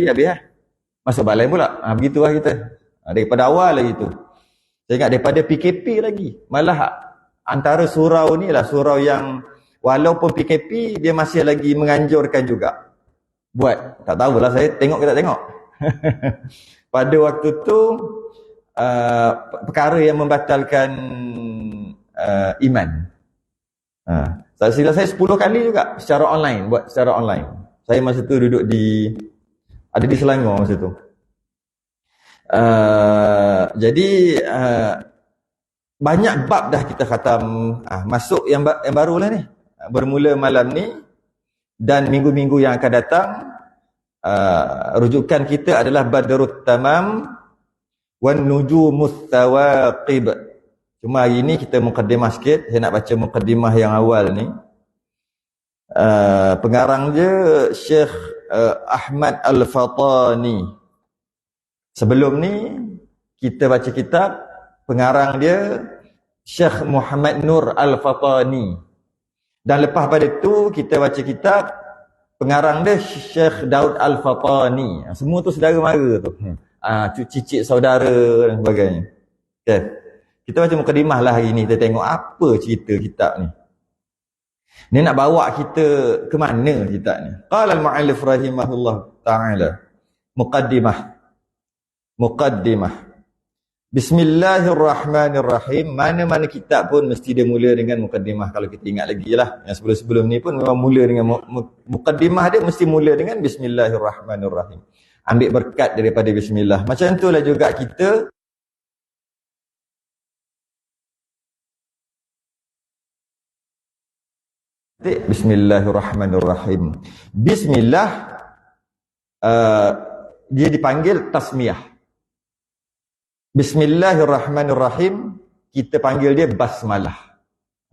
habis lah. Masuk balai pula. Begitulah kita. Daripada awal lagi tu. Saya ingat daripada PKP lagi. Malah antara surau ni lah surau yang walaupun PKP dia masih lagi menganjurkan juga buat. Tak tahulah saya tengok ke tak tengok. Pada waktu tu perkara yang membatalkan iman. Silap saya 10 kali juga secara online, buat secara online. Saya masa tu duduk ada di Selangor masa tu. Jadi banyak bab dah kita khatam. Masuk yang baru lah ni. Bermula malam ni dan minggu-minggu yang akan datang. Rujukan kita adalah Badrut Tamam wan Nujumus Thawaqib. Cuma hari ni kita mukaddimah sikit. Saya nak baca mukaddimah yang awal ni. Pengarang dia Syekh Ahmad Al-Fatani. Sebelum ni kita baca kitab, pengarang dia Syekh Muhammad Nur Al-Fatani. Dan lepas pada tu kita baca kitab, pengarang dia Syekh Daud Al-Fatani. Semua tu saudara mara tu. Cicit saudara dan sebagainya. Okay. Kita baca mukadimah lah hari ni. Kita tengok apa cerita kitab ni. Ni nak bawa kita ke mana kitab ni. Qala al-mu'allif rahimahullah ta'ala. Muqaddimah. Bismillahirrahmanirrahim. Mana-mana kitab pun mesti dia mula dengan muqaddimah. Kalau kita ingat lagi lah. Yang sebelum-sebelum ni pun memang mula dengan muqaddimah dia mesti mula dengan Bismillahirrahmanirrahim. Ambil berkat daripada Bismillah. Macam itulah juga kita Bismillahirrahmanirrahim. Bismillah dia dipanggil tasmiyah. Bismillahirrahmanirrahim kita panggil dia basmalah.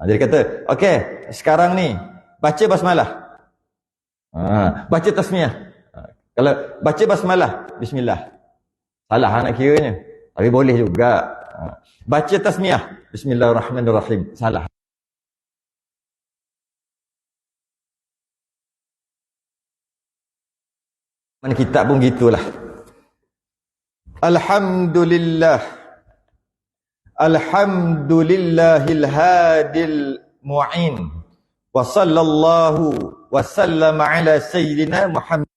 Jadi kata, okey, sekarang ni baca basmalah. Baca tasmiyah. Kalau baca basmalah, bismillah. Salah nak kiranya. Tapi boleh juga. Baca tasmiyah, bismillahirrahmanirrahim. Salah. Mana kitab pun gitulah. Alhamdulillah. Alhamdulillahil hadil mu'in. Wa sallallahu wa sallama ala sayyidina Muhammad.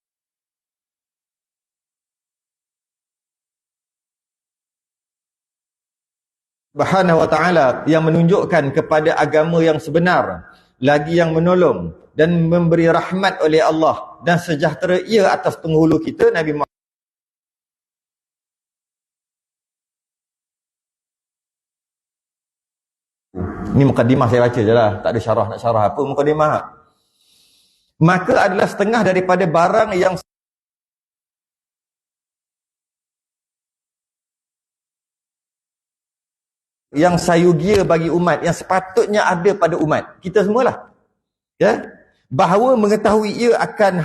Subhanahu wa ta'ala yang menunjukkan kepada agama yang sebenar, lagi yang menolong dan memberi rahmat oleh Allah dan sejahtera ia atas penghulu kita Nabi Muhammad. Ini mukadimah saya baca je lah, tak ada syarah nak syarah apa mukadimah. Maka adalah setengah daripada barang yang sayugia bagi umat, yang sepatutnya ada pada umat kita semualah. Ya, bahawa mengetahui ia akan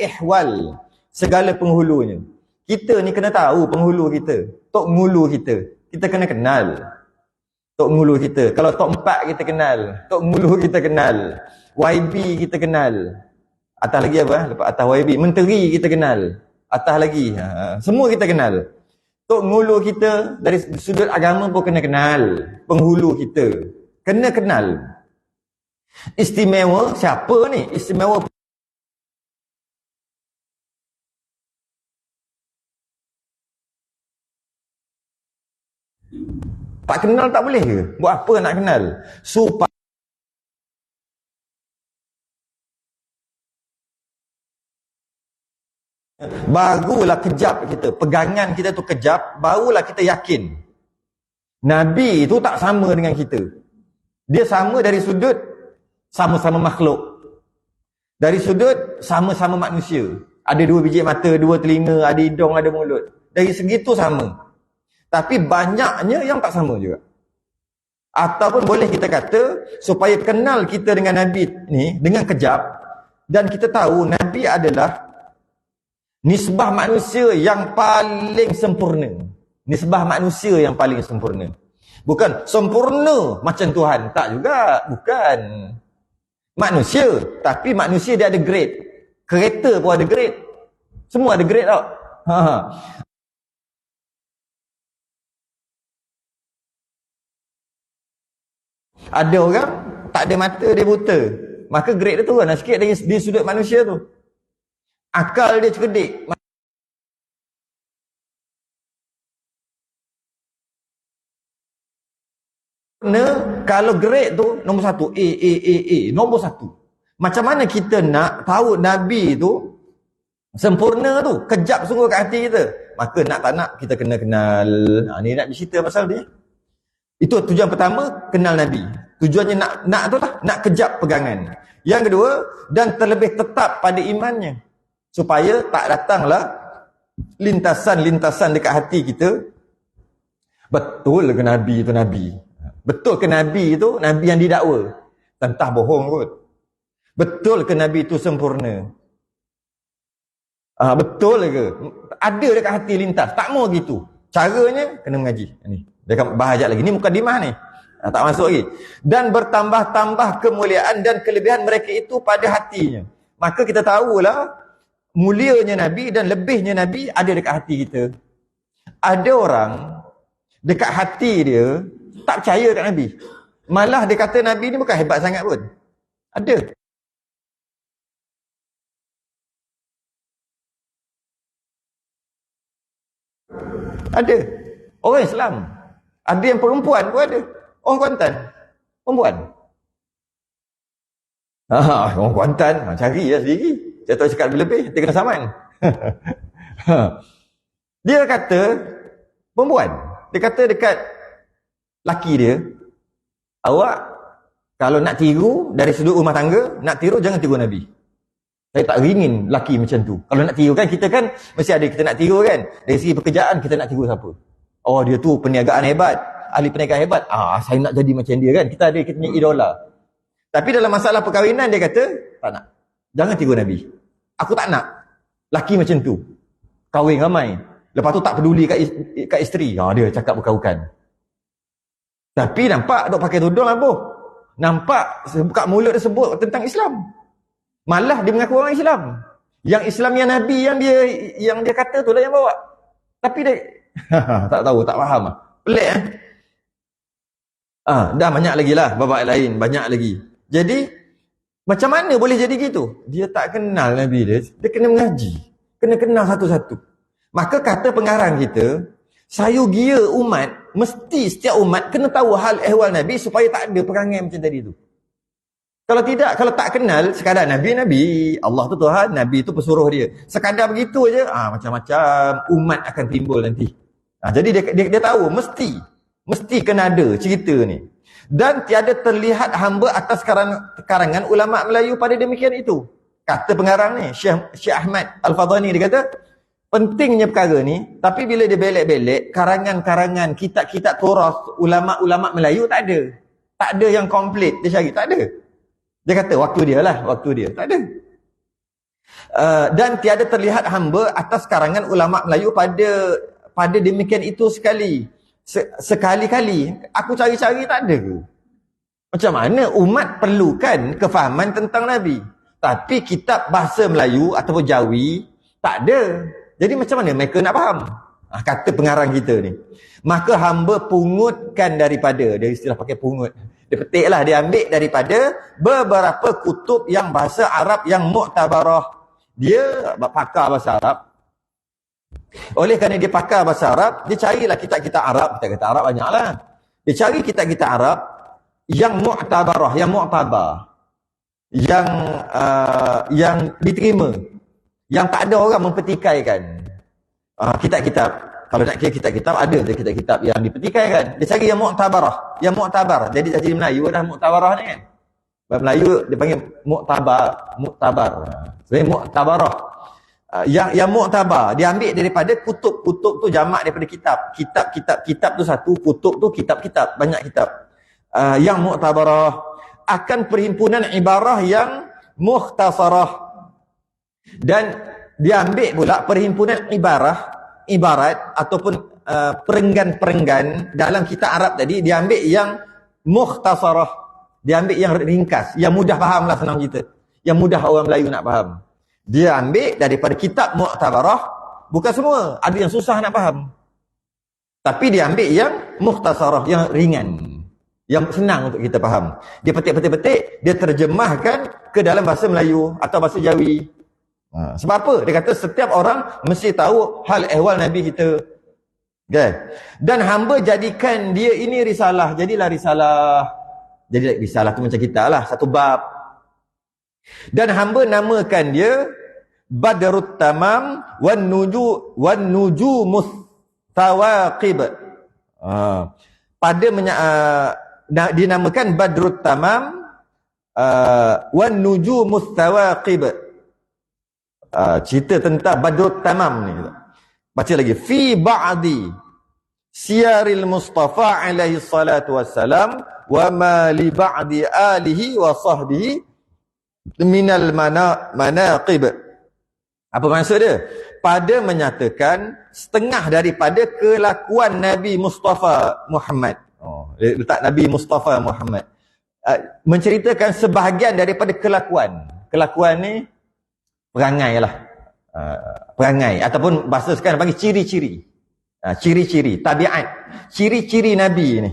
ihwal segala penghulunya. Kita ni kena tahu penghulu kita, tok ngulu kita. Kita kena kenal tok ngulu kita. Kalau tok 4 kita kenal, tok ngulu kita kenal, YB kita kenal. Atas lagi apa? Lepas atas YB, menteri kita kenal. Atas lagi, semua kita kenal. Tok ngulu kita dari sudut agama pun kena kenal. Penghulu kita kena kenal. Istimewa siapa ni? Istimewa tak kenal tak boleh ke? Buat apa nak kenal? Supaya barulah kejap kita, pegangan kita tu kejap, barulah kita yakin Nabi itu tak sama dengan kita. Dia sama dari sudut sama-sama makhluk, dari sudut sama-sama manusia. Ada 2 biji mata, 2 telinga, ada hidung, ada mulut. Dari segitu sama. Tapi banyaknya yang tak sama juga. Ataupun boleh kita kata, supaya kenal kita dengan Nabi ni dengan kejap, dan kita tahu Nabi adalah nisbah manusia yang paling sempurna. Nisbah manusia yang paling sempurna. Bukan sempurna macam Tuhan. Tak juga. Bukan. Manusia. Tapi manusia dia ada grade. Kereta pun ada grade. Semua ada grade tau. Ha. Ada orang tak ada mata, dia buta. Maka grade dia turun sikit dari sudut manusia tu. Akal dia cerdik. Kalau grade tu nombor 1, A, nombor 1. Macam mana kita nak tahu Nabi tu sempurna tu, kejap sungguh kat hati kita. Maka nak tak nak kita kena kenal. Ni nak cerita pasal dia. Itu tujuan pertama, kenal Nabi. Tujuannya nak tu lah, nak kejap pegangan. Yang kedua, dan terlebih tetap pada imannya. Supaya tak datanglah lintasan-lintasan dekat hati kita. Betul ke Nabi itu Nabi? Betul ke Nabi itu Nabi yang didakwa? Entah bohong kot. Betul ke Nabi itu sempurna? Betul ke? Ada dekat hati lintas. Tak mau gitu. Caranya kena mengaji. Ni, dia akan bahas lagi. Ni mukadimah ni. Tak masuk lagi. Dan bertambah-tambah kemuliaan dan kelebihan mereka itu pada hatinya. Maka kita tahulah mulianya Nabi dan lebihnya Nabi ada dekat hati kita. Ada orang dekat hati dia tak percaya kat Nabi. Malah dia kata Nabi ni bukan hebat sangat pun. Ada. Ada. Orang Islam. Ada yang perempuan pun ada. Orang Kuantan. Perempuan. Orang Kuantan. Cari lah sendiri. Saya tahu cakap lebih. Dia kena saman. Dia kata perempuan. Dia kata dekat laki dia, awak kalau nak tiru dari sudut rumah tangga, nak tiru jangan tiru Nabi. Saya tak ingin laki macam tu. Kalau nak tiru kan, kita kan mesti ada kita nak tiru kan. Dari segi pekerjaan kita nak tiru siapa? Oh dia tu perniagaan hebat, ahli perniagaan hebat. Saya nak jadi macam dia kan. Kita punya idola. Tapi dalam masalah perkahwinan dia kata, tak nak. Jangan tiru Nabi. Aku tak nak laki macam tu. Kahwin ramai. Lepas tu tak peduli kat isteri. Dia cakap bukan-bukan. Tapi nampak dok pakai tudung lah boh. Nampak buka mulut dia sebut tentang Islam. Malah dia mengaku orang Islam. Yang Islam yang Nabi yang dia kata tu lah yang bawa. Tapi dia tak tahu, tak faham lah. Pelik dah banyak lagi lah babak lain, banyak lagi. Jadi macam mana boleh jadi gitu? Dia tak kenal Nabi dia. Dia kena mengaji. Kena kenal satu-satu. Maka kata pengarang kita, sayugia umat, mesti setiap umat kena tahu hal ehwal Nabi supaya tak ada perangai macam tadi tu. Kalau tidak, kalau tak kenal, sekadar Nabi, Allah tu Tuhan, Nabi tu pesuruh dia. Sekadar begitu je, macam-macam umat akan timbul nanti. Jadi dia tahu, mesti kena ada cerita ni. Dan tiada terlihat hamba atas karangan ulama Melayu pada demikian itu. Kata pengarang ni, Syekh Ahmad Al-Fadhani, dia kata, pentingnya perkara ni, tapi bila dia belek-belek, karangan-karangan, kitab-kitab turas, ulama-ulama Melayu tak ada. Tak ada yang komplit, dia cari, tak ada. Dia kata, waktu dia, tak ada. Dan tiada terlihat hamba atas karangan ulama Melayu pada demikian itu sekali-kali. Aku cari-cari tak ada ke? Macam mana umat perlukan kefahaman tentang Nabi? Tapi kitab bahasa Melayu ataupun Jawi, tak ada. Jadi macam mana mereka nak faham? Kata pengarang kita ni. Maka hamba pungutkan daripada, dia istilah pakai pungut. Dia petiklah, dia ambil daripada beberapa kutub yang bahasa Arab yang mu'tabarah. Dia pakar bahasa Arab. Oleh kerana dia pakar bahasa Arab, dia carilah kitab-kitab Arab. Kitab-kitab Arab banyaklah. Dia cari kitab-kitab Arab yang mu'tabarah, yang mu'tabar. Yang diterima. Yang tak ada orang mempertikaikan. Kitab-kitab. Kalau nak kira kitab-kitab, ada je kitab-kitab yang dipertikaikan. Dia cari yang mu'tabarah. Yang mu'tabar. Jadi jadi Melayu dah mu'tabarah ni kan. Melayu dia panggil mu'tabar. Sebenarnya mu'tabarah. Yang mu'tabar. Dia ambil daripada kutub. Kutub tu jamak daripada kitab. Kitab tu satu. Kutub tu kitab-kitab. Banyak kitab. Yang mu'tabarah. Akan perhimpunan ibarah yang mukhtasarah. Dan dia ambil pula perhimpunan ibarat ataupun perenggan-perenggan dalam kitab Arab tadi, dia ambil yang mukhtasarah, dia ambil yang ringkas, yang mudah faham lah, senang kita, yang mudah orang Melayu nak faham. Dia ambil daripada kitab Mu'tabarah, bukan semua, ada yang susah nak faham. Tapi dia ambil yang mukhtasarah, yang ringan, yang senang untuk kita faham. Dia petik-petik-petik, dia terjemahkan ke dalam bahasa Melayu atau bahasa Jawi. Sebab apa? Dia kata setiap orang mesti tahu hal ehwal Nabi kita. Okay. Dan hamba jadikan dia ini risalah. Jadilah risalah. Jadi risalah tu macam kita lah, satu bab. Dan hamba namakan dia Badrut Tamam wan nujumus Tawaqib. Dinamakan Badrut Tamam wan nujumus Tawaqib. Cerita tentang Badrut Tamam ni. Baca lagi. Fi ba'di siyaril Mustafa alaihi salatu wassalam wa ma li ba'di alihi wa sahbihi minal manaqib. Apa maksud dia? Pada menyatakan setengah daripada kelakuan Nabi Mustafa Muhammad. Letak Nabi Mustafa Muhammad. Menceritakan sebahagian daripada kelakuan. Kelakuan ni perangai lah. Perangai. Ataupun bahasa sekarang panggil ciri-ciri. Ciri-ciri. Tabiat. Ciri-ciri Nabi ni.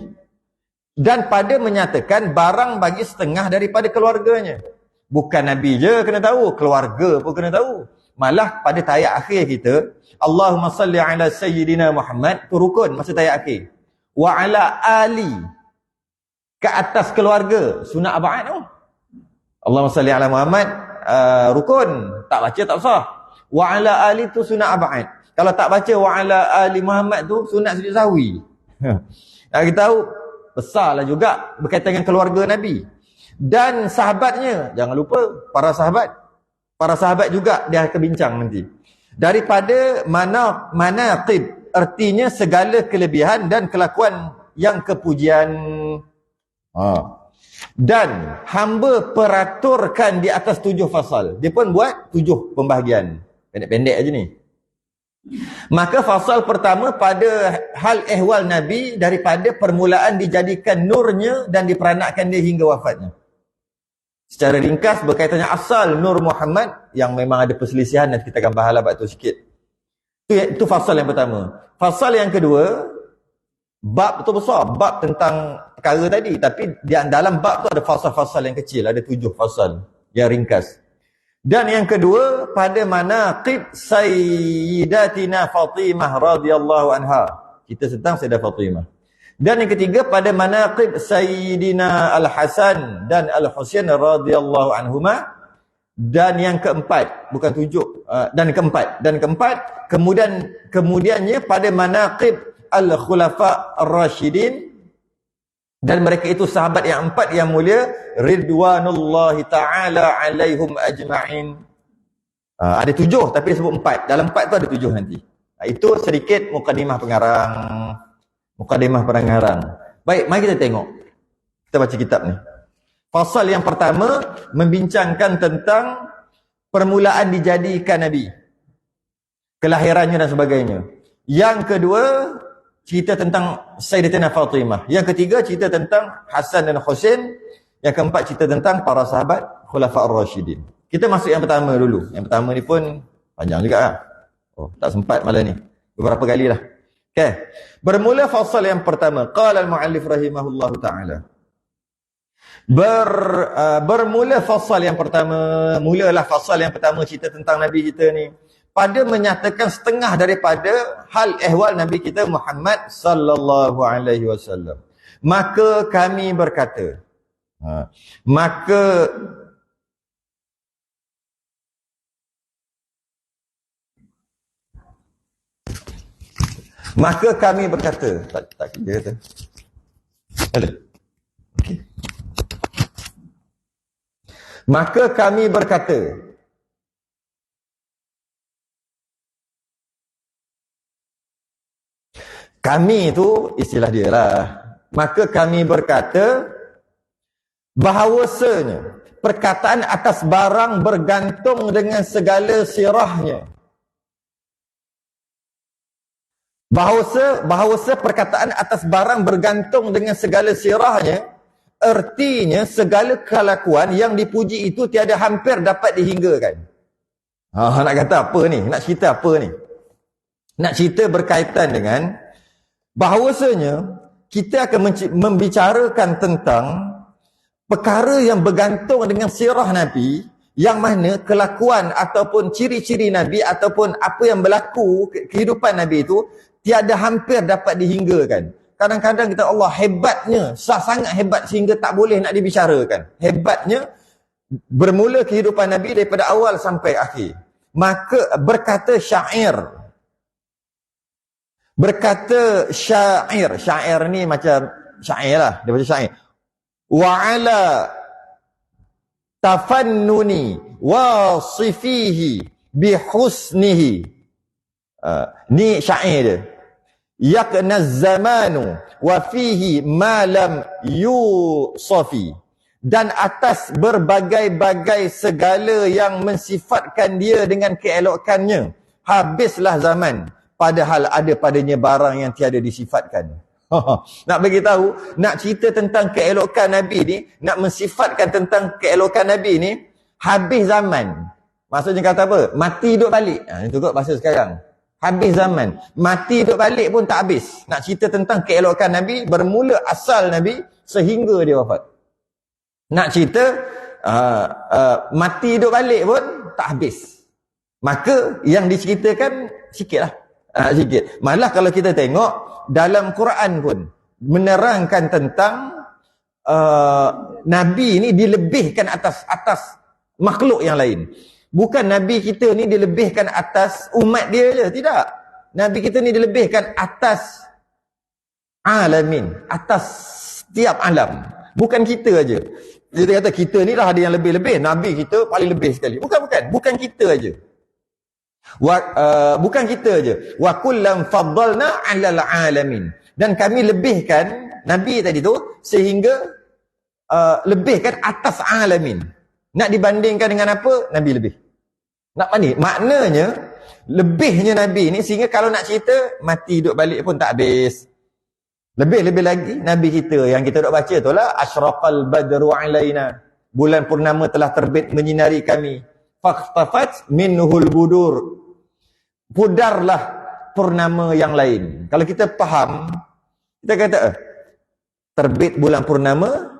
Dan pada menyatakan barang bagi setengah daripada keluarganya. Bukan Nabi je kena tahu. Keluarga pun kena tahu. Malah pada tayat akhir kita, Allahumma salli ala Sayyidina Muhammad, tu rukun masa tayat akhir. Wa ala ali, ke atas keluarga, sunat abad tu. Allahumma salli ala Muhammad, rukun, tak baca tak sah. Wa ala ali tu sunat abad. Kalau tak baca wa ala ali Muhammad tu, sunat sujud sahwi. Nak kita tahu, besarlah juga berkaitan dengan keluarga Nabi. Dan sahabatnya, jangan lupa, para sahabat. Para sahabat juga dia akan bincang nanti. Daripada manaqib, artinya segala kelebihan dan kelakuan yang kepujian. Dan hamba peraturkan di atas 7 fasal. Dia pun buat 7 pembahagian. Pendek-pendek aja ni. Maka fasal pertama pada hal ehwal Nabi daripada permulaan dijadikan nurnya dan diperanakkan dia hingga wafatnya. Secara ringkas berkaitannya asal Nur Muhammad yang memang ada perselisihan, nanti kita akan bahas lah bab tu sikit. Itu fasal yang pertama. Fasal yang kedua, bab tu besar, bab tentang perkara tadi, tapi dalam bab tu ada fasal-fasal yang kecil, ada 7 fasal yang ringkas. Dan yang kedua pada manaqib Sayyidatina Fatimah radhiyallahu anha. Kita tentang Sayyidah Fatimah. Dan yang ketiga pada manaqib Sayyidina Al-Hasan dan Al-Husain radhiyallahu anhuma. Dan yang keempat, bukan 7, dan keempat kemudiannya pada manaqib Al-Khulafa Ar-Rasyidin, dan mereka itu sahabat yang 4 yang mulia ridwanullahi ta'ala alaihim ajma'in. Ada 7 tapi disebut 4. Dalam 4 tu ada 7 nanti. Itu sedikit mukadimah pengarang. Baik, mari kita tengok. Kita baca kitab ni. Fasal yang pertama membincangkan tentang permulaan dijadikan Nabi, kelahirannya dan sebagainya. Yang kedua cerita tentang Sayyidatina Fatimah. Yang ketiga cerita tentang Hasan dan Husain. Yang keempat cerita tentang para sahabat Khulafa Ar-Rasyidin. Kita masuk yang pertama dulu. Yang pertama ni pun panjang juga lah. Tak sempat malam ni. Beberapa kali lah. Okay. Bermula fasal yang pertama. Qala al-mu'allif rahimahullahu ta'ala. Bermula fasal yang pertama. Mulalah fasal yang pertama cerita tentang Nabi kita ni. Pada menyatakan setengah daripada hal ehwal Nabi kita Muhammad sallallahu alaihi wasallam. Maka kami berkata. Maka kami berkata, tak dia kata. Ada. Okey. Maka kami berkata, kami itu istilah dia lah. Maka kami berkata bahawasanya perkataan atas barang bergantung dengan segala sirahnya. Bahawasa perkataan atas barang bergantung dengan segala sirahnya, artinya segala kelakuan yang dipuji itu tiada hampir dapat dihinggakan. Nak kata apa ni? Nak cerita apa ni? Nak cerita berkaitan dengan bahawasanya kita akan membicarakan tentang perkara yang bergantung dengan sirah Nabi, yang mana kelakuan ataupun ciri-ciri Nabi ataupun apa yang berlaku kehidupan Nabi itu tiada hampir dapat dihinggakan. Kadang-kadang kita Allah hebatnya, sangat hebat sehingga tak boleh nak dibicarakan. Hebatnya bermula kehidupan Nabi daripada awal sampai akhir. Maka berkata syair ni macam syair lah, dia baca syair. Wa ala tafannuni wasifihi bihusnihi. Ni syair dia. Yaqna zamanu wa fihi ma lam yusafi. Dan atas berbagai-bagai segala yang mensifatkan dia dengan keelokannya, habislah zaman, padahal ada padanya barang yang tiada disifatkan. Nak bagi tahu, nak cerita tentang keelokan Nabi ni, nak mensifatkan tentang keelokan Nabi ni, habis zaman. Maksudnya kata apa? Mati duduk balik. Itu kot bahasa sekarang. Habis zaman. Mati duduk balik pun tak habis. Nak cerita tentang keelokan Nabi, bermula asal Nabi sehingga dia wafat. Nak cerita mati duduk balik pun tak habis. Maka yang diceritakan sikit lah. Sikit. Malah kalau kita tengok dalam Quran pun menerangkan tentang Nabi ni dilebihkan atas makhluk yang lain. Bukan Nabi kita ni dilebihkan atas umat dia je, tidak. Nabi kita ni dilebihkan atas alamin, atas setiap alam. Bukan kita aja. Dia kata kita ni lah ada yang lebih-lebih, Nabi kita paling lebih sekali. Bukan kita aja. Bukan kita aja. Wa kullam faddalna 'alal 'alamin. Dan kami lebihkan Nabi tadi tu sehingga lebihkan atas alamin. Nak dibandingkan dengan apa? Nabi lebih. Nak banding? Maknanya lebihnya Nabi ni sehingga kalau nak cerita mati duduk balik pun tak habis. Lebih-lebih lagi Nabi kita yang kita duk baca tu lah, asyraqal badru 'alaina. Bulan purnama telah terbit menyinari kami. Faqtafat minhul budur. Pudarlah purnama yang lain. Kalau kita faham, kita kata terbit bulan purnama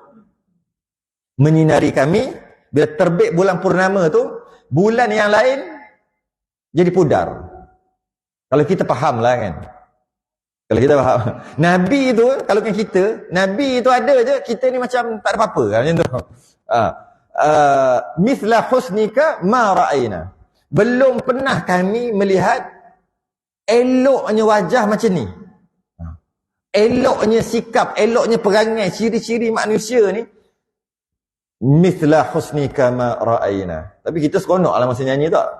menyinari kami. Bila terbit bulan purnama tu, bulan yang lain jadi pudar. Kalau kita faham lah kan. Kalau kita faham. Nabi tu, kalau kan kita, Nabi tu ada je, kita ni macam tak ada apa-apa kan, macam tu. Mithla husnika ma ra'ayna. Belum pernah kami melihat eloknya wajah macam ni. Eloknya sikap, eloknya perangai, ciri-ciri manusia ni. Mithla husnika ma ra'ayna. Tapi kita seronok lah masa nyanyi tak?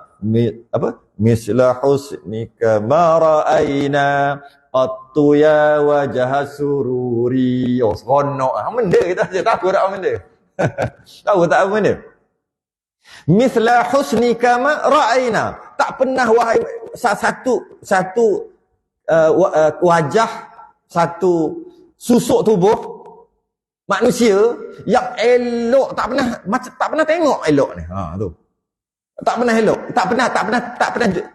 Apa? Mithla husnika ma ra'ayna qattu ya wajah sururi. Oh, seronok lah. Benda kita tahu tak apa benda. Tahu tak apa benda? Mithla husnika ma ra'ayna. Tak pernah wahai satu wajah, satu susuk tubuh manusia yang elok tak pernah tengok elok ni. Tu. Tak pernah elok, tak pernah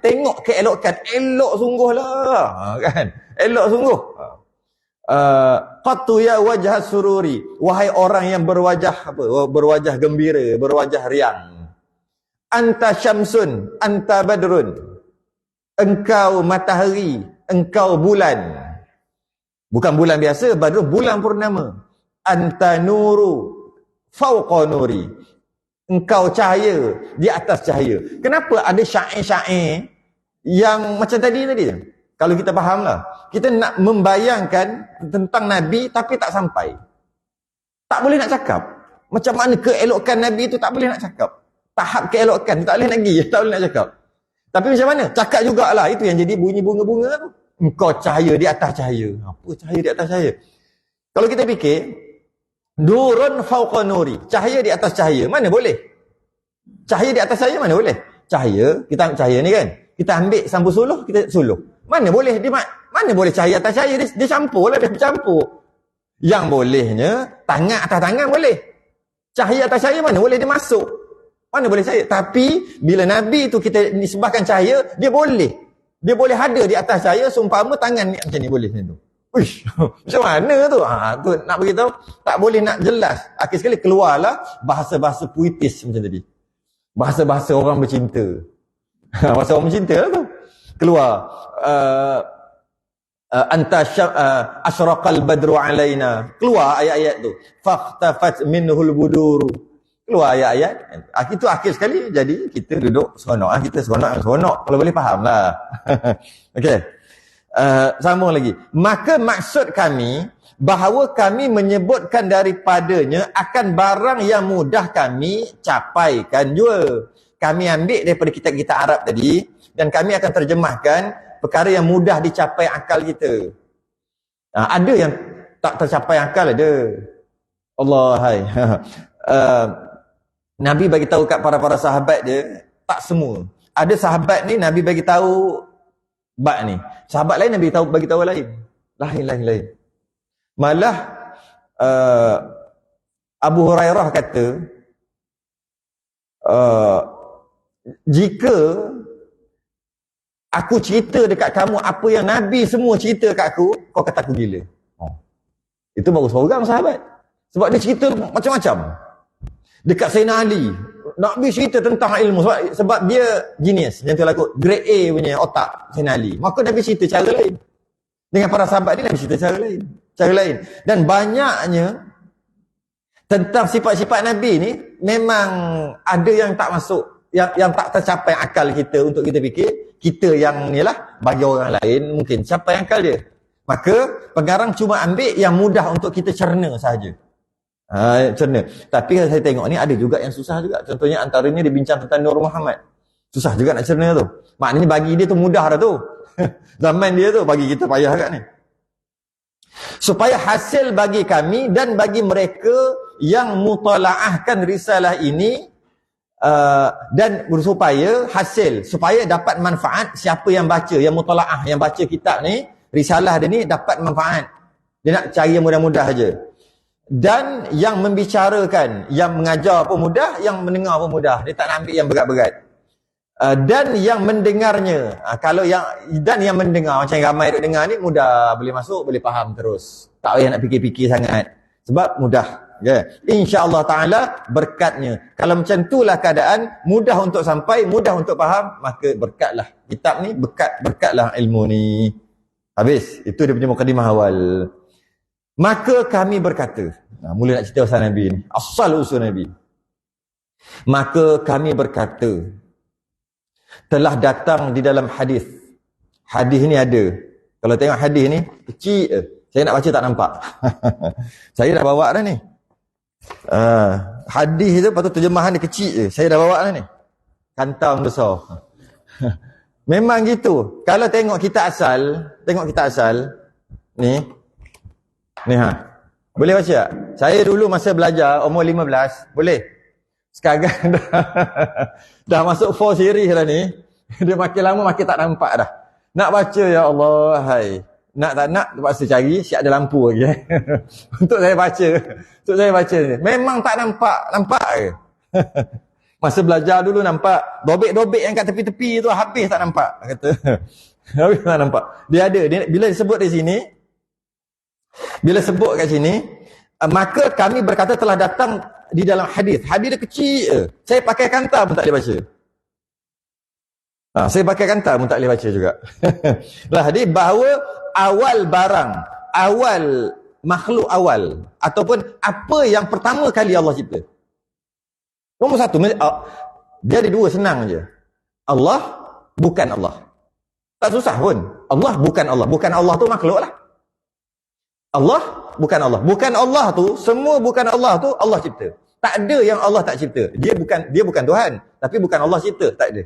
tengok keelokan. Elok sungguh lah, kan? Elok sungguh. Qattu ya wajah sururi. Wahai orang yang berwajah berwajah gembira, berwajah riang. Anta syamsun, anta badrun. Engkau matahari, engkau bulan. Bukan bulan biasa, badrun bulan purnama. Anta nuru fawqa nuri. Engkau cahaya di atas cahaya. Kenapa ada syair-syair yang macam tadi? Kalau kita fahamlah. Kita nak membayangkan tentang Nabi tapi tak sampai. Tak boleh nak cakap. Macam mana keelokan Nabi itu tak boleh nak cakap. Tahap keelokan tak boleh nak pergi, tak boleh nak cakap. Tapi macam mana? Cakap jugalah. Itu yang jadi bunyi bunga-bunga tu. Engkau cahaya di atas cahaya. Apa cahaya di atas cahaya? Kalau kita fikir, nurun fawqa nuri. Cahaya di atas cahaya. Mana boleh? Cahaya di atas cahaya mana boleh? Cahaya, kita ambil cahaya ni kan. Kita ambil sampu suluh, kita suluh. Mana boleh? Mana boleh cahaya atas cahaya? Dia campur lah, dia bercampur. Yang bolehnya, tangan atas tangan boleh. Cahaya atas cahaya mana boleh dia masuk? Mana boleh cahaya? Tapi bila Nabi tu kita nisbahkan cahaya, dia boleh ada di atas cahaya, seumpama tangan ni macam ni boleh macam tu. Uish, macam mana tu? Tu nak beritahu, tak boleh nak jelas. Akhir sekali keluarlah bahasa-bahasa puitis macam tadi. Bahasa-bahasa orang bercinta. Bahasa orang bercinta lah tu. Keluar. Anta asyraqal badru alaina. Keluar ayat-ayat tu. Fakhtafat minhul buduru. Keluar ayat-ayat. Itu akhir sekali jadi kita duduk seronok. Kita seronok. Kalau boleh faham lah. Okey. Sambung lagi. Maka maksud kami bahawa kami menyebutkan daripadanya akan barang yang mudah kami capaikan juga. Kami ambil daripada kitab-kitab Arab tadi dan kami akan terjemahkan perkara yang mudah dicapai akal kita. Ada yang tak tercapai akal ada. Allah hai. Nabi bagi tahu kat para sahabat dia, tak semua. Ada sahabat ni Nabi bagi tahu bab ni. Sahabat lain Nabi bagi tahu lain. Lain. Malah Abu Hurairah kata jika aku cerita dekat kamu apa yang Nabi semua cerita kat aku, kau kata aku gila. Itu baru seorang sahabat. Sebab dia cerita macam-macam. Dekat Sayyidina Ali, Nabi cerita tentang ilmu sebab dia genius. Yang tu laku grade A punya otak Sayyidina Ali. Maka Nabi cerita cara lain. Dengan para sahabat ni Nabi cerita cara lain. Dan banyaknya tentang sifat-sifat Nabi ni memang ada yang tak masuk, yang tak tercapai akal kita untuk kita fikir. Kita yang ni lah, bagi orang lain mungkin capai akal dia. Maka pengarang cuma ambil yang mudah untuk kita cerna sahaja. Cerna. Tapi saya tengok ni ada juga yang susah juga. Contohnya antaranya dia bincang tentang Nur Muhammad. Susah juga nak cerna tu. Maknanya bagi dia tu mudah dah tu. Zaman dia tu, bagi kita payah kat ni. Supaya hasil bagi kami dan bagi mereka yang mutalaahkan risalah ini, dan supaya hasil, supaya dapat manfaat siapa yang baca, yang mutalaah, yang baca kitab ni, risalah dia ni dapat manfaat. Dia nak cari yang mudah-mudah saja. Dan yang membicarakan, yang mengajar pun mudah, yang mendengar pun mudah. Dia tak nak ambil yang berat-berat. Dan yang mendengarnya, kalau yang mendengar, macam yang ramai duk dengar ni, mudah, boleh masuk, boleh faham terus. Tak payah nak fikir-fikir sangat. Sebab mudah. InsyaAllah ta'ala berkatnya. Kalau macam itulah keadaan, mudah untuk sampai, mudah untuk faham, maka berkatlah. Kitab ni, berkatlah ilmu ni. Habis. Itu dia punya mukadimah awal. Maka kami berkata, mula nak cerita pasal Nabi ni, asal usul Nabi. Maka kami berkata, telah datang di dalam hadis. Hadis ni ada. Kalau tengok hadis ni, kecil. Saya nak baca tak nampak. Saya dah bawa dah ni. Hadis tu patut terjemahan dia kecil je. Saya dah bawa dah ni. Kantang besar. Memang gitu. Kalau tengok kita asal ni. Ni boleh baca tak? Saya dulu masa belajar umur 15, boleh. Sekarang dah masuk 4 series dah ni. Dia makin lama makin tak nampak dah. Nak baca ya Allah, hai. Nak tak nak terpaksa cari, siap ada lampu lagi. Untuk saya baca ni. Memang tak nampak ke? Masa belajar dulu nampak. Dobek-dobek yang kat tepi-tepi tu habis tak nampak, kata. Habis tak nampak. Dia ada. Bila disebut di sini, bila sebut kat sini, maka kami berkata telah datang di dalam hadis. Hadis dia kecil je. Saya pakai kantar pun tak boleh baca. Saya pakai kantar pun tak boleh baca juga. Lah hadis bahawa awal barang, awal makhluk awal, ataupun apa yang pertama kali Allah cipta. Nombor satu, dia ada dua, senang je. Allah bukan Allah. Tak susah pun. Allah bukan Allah. Bukan Allah tu makhluk lah. Allah bukan Allah. Bukan Allah tu, semua bukan Allah tu Allah cipta. Tak ada yang Allah tak cipta. Dia bukan Tuhan, tapi bukan Allah cipta, tak ada.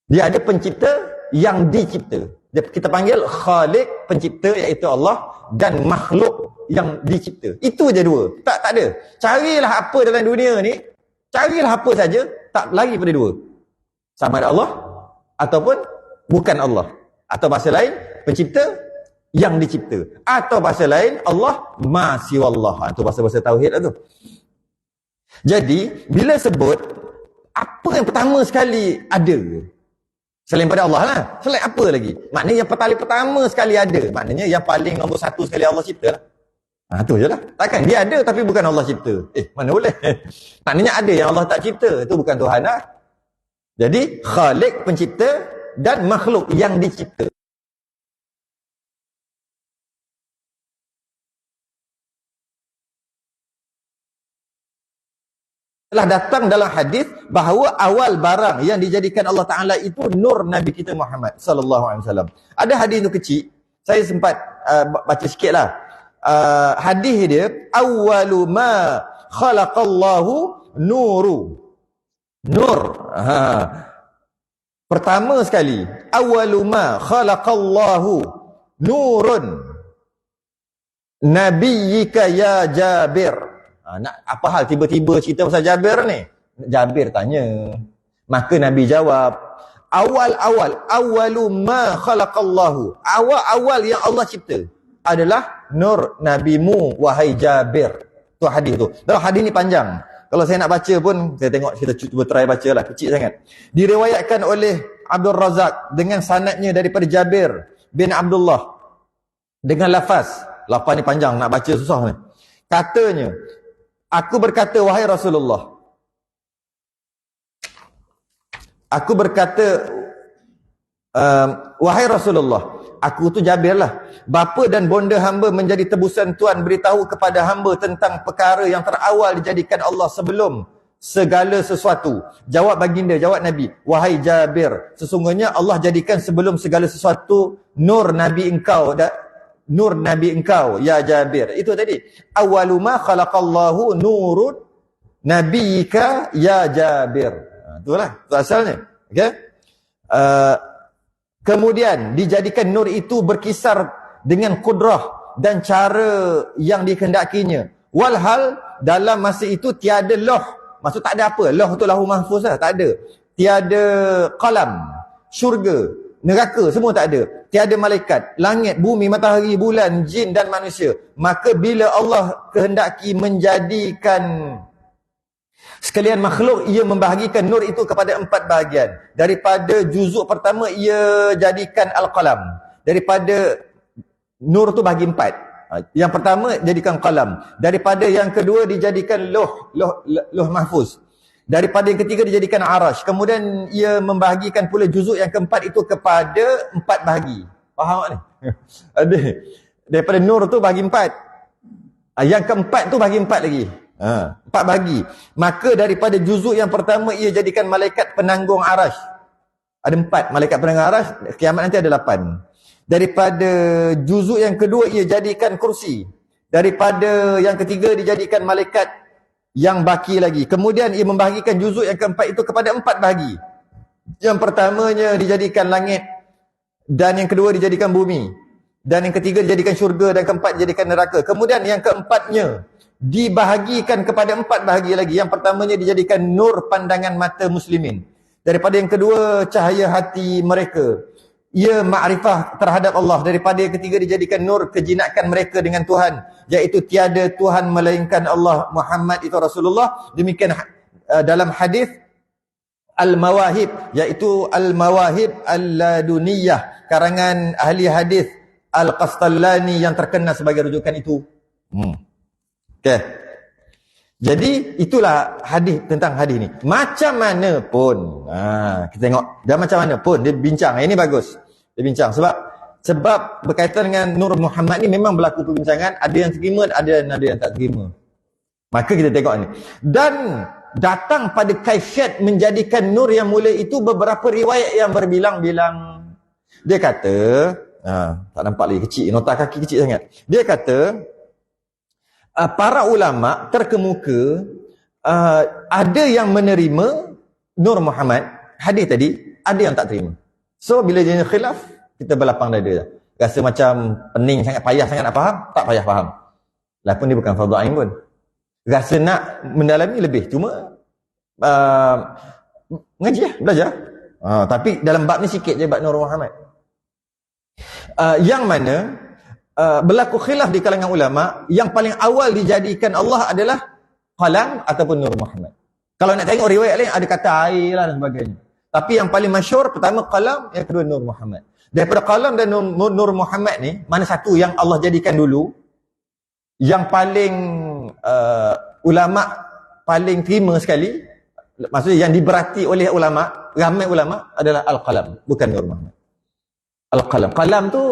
Dia ada pencipta yang dicipta. Kita panggil Khalik, pencipta iaitu Allah, dan makhluk yang dicipta. Itu je dua. Tak ada. Carilah apa dalam dunia ni, carilah apa saja, tak lari pada dua. Sama ada Allah ataupun bukan Allah. Atau bahasa lain, pencipta yang dicipta. Atau bahasa lain, Allah ma siwallah. Itu bahasa-bahasa tauhid lah tu. Jadi, bila sebut Apa yang pertama sekali ada? Selain pada Allah lah. Selain apa lagi? Maknanya yang paling pertama sekali ada. Maknanya yang paling nombor satu sekali Allah cipta lah. Tu je lah. Takkan dia ada tapi bukan Allah cipta. Mana boleh? Maknanya ada yang Allah tak cipta. Itu bukan Tuhan lah. Jadi, Khalik pencipta dan makhluk yang dicipta. Telah datang dalam hadis bahawa awal barang yang dijadikan Allah Ta'ala itu nur Nabi kita Muhammad sallallahu alaihi wasallam. Ada hadis itu kecil, saya sempat baca sikitlah. Hadis dia, awwalu ma khalaqallahu nuru. Nur. Pertama sekali, awwalu ma khalaqallahu nurun nabiyyika ya Jabir. Nak apa hal tiba-tiba cerita pasal Jabir ni? Jabir tanya. Maka Nabi jawab, awwalu ma khalaqallahu. Awal yang Allah cipta adalah nur nabimu wahai Jabir. Tu hadis tu. Dalam hadis ni panjang. Kalau saya nak baca pun, saya tengok kita cuba try baca lah, kecil sangat. Diriwayatkan oleh Abdul Razak dengan sanadnya daripada Jabir bin Abdullah dengan lafaz ni panjang, nak baca susah ni. Katanya, aku berkata, wahai Rasulullah. Aku berkata, wahai Rasulullah, aku tu Jabir lah. Bapa dan bonda hamba menjadi tebusan Tuhan beritahu kepada hamba tentang perkara yang terawal dijadikan Allah sebelum segala sesuatu. Jawab baginda, jawab Nabi, wahai Jabir, sesungguhnya Allah jadikan sebelum segala sesuatu nur Nabi engkau ya Jabir. Itu tadi, awwalu ma khalaqallahu nurun nabiyyika ya Jabir. Itulah itu asalnya. Okey. Kemudian dijadikan nur itu berkisar dengan kudrah dan cara yang dikehendakinya. Walhal dalam masa itu tiada loh. Maksud tak ada apa. Loh tu lahu mahfuz lah. Tak ada. Tiada qalam, syurga, neraka, semua tak ada. Tiada malaikat, langit, bumi, matahari, bulan, jin dan manusia. Maka bila Allah kehendaki menjadikan sekalian makhluk, ia membahagikan nur itu kepada 4 bahagian. Daripada juzuk pertama, ia jadikan al-qalam. Daripada nur tu bagi 4. Yang pertama, jadikan qalam. Daripada yang kedua, dijadikan loh mahfuz. Daripada yang ketiga, dijadikan arash. Kemudian, ia membahagikan pula juzuk yang keempat itu kepada 4 bahagi. Faham tak ni? Daripada nur tu bagi 4. Yang keempat tu bagi 4 lagi. 4 bahagi. Maka daripada juzuk yang pertama, ia jadikan malaikat penanggung arash. Ada 4 malaikat penanggung arash. Kiamat nanti ada 8. Daripada juzuk yang kedua, ia jadikan kursi. Daripada yang ketiga, dijadikan malaikat yang baki lagi. Kemudian ia membahagikan juzuk yang keempat itu kepada 4 bahagi. Yang pertamanya dijadikan langit, dan yang kedua dijadikan bumi, dan yang ketiga dijadikan syurga, dan keempat dijadikan neraka. Kemudian yang keempatnya dibahagikan kepada 4 bahagi lagi. Yang pertamanya dijadikan nur pandangan mata muslimin. Daripada yang kedua, cahaya hati mereka, ia makrifah terhadap Allah. Daripada yang ketiga, dijadikan nur kejinakan mereka dengan Tuhan, iaitu tiada Tuhan melainkan Allah, Muhammad itu Rasulullah. Demikian dalam hadis Al-Mawahib, iaitu Al-Mawahib Al-Laduniyah, karangan ahli hadis Al-Qastallani yang terkenal sebagai rujukan itu. Okay. Jadi itulah hadis, tentang hadis ni. Macam mana pun, kita tengok, dan macam mana pun dia bincang. Ini bagus. Dia bincang sebab berkaitan dengan Nur Muhammad ni memang berlaku perbincangan, ada yang terima, ada yang tak terima. Maka kita tengok ni. Dan datang pada kaifiat menjadikan nur yang mulia itu beberapa riwayat yang berbilang-bilang. Dia kata, tak nampak lagi kecil, nota kaki kecil sangat. Dia kata, para ulama terkemuka ada yang menerima Nur Muhammad hadis tadi, ada yang tak terima. So bila jenis khilaf, kita berlapang dada. Rasa macam pening sangat, payah sangat nak faham, tak payah faham. Walaupun dia bukan fardhu ain pun. Rasa nak mendalami lebih, cuma mengaji lah, belajar. Tapi dalam bab ni sikit je, bab Nur Muhammad. Yang mana berlaku khilaf di kalangan ulama, yang paling awal dijadikan Allah adalah qalam ataupun Nur Muhammad. Kalau nak tengok riwayat lain ada kata air lah dan sebagainya. Tapi yang paling masyhur pertama qalam, yang kedua Nur Muhammad. Daripada qalam dan Nur Muhammad ni, mana satu yang Allah jadikan dulu, yang paling ulama paling terima sekali, maksudnya yang diberati oleh ulama, ramai ulama adalah Al-Qalam, bukan Nur Muhammad. Al-Qalam. Qalam tu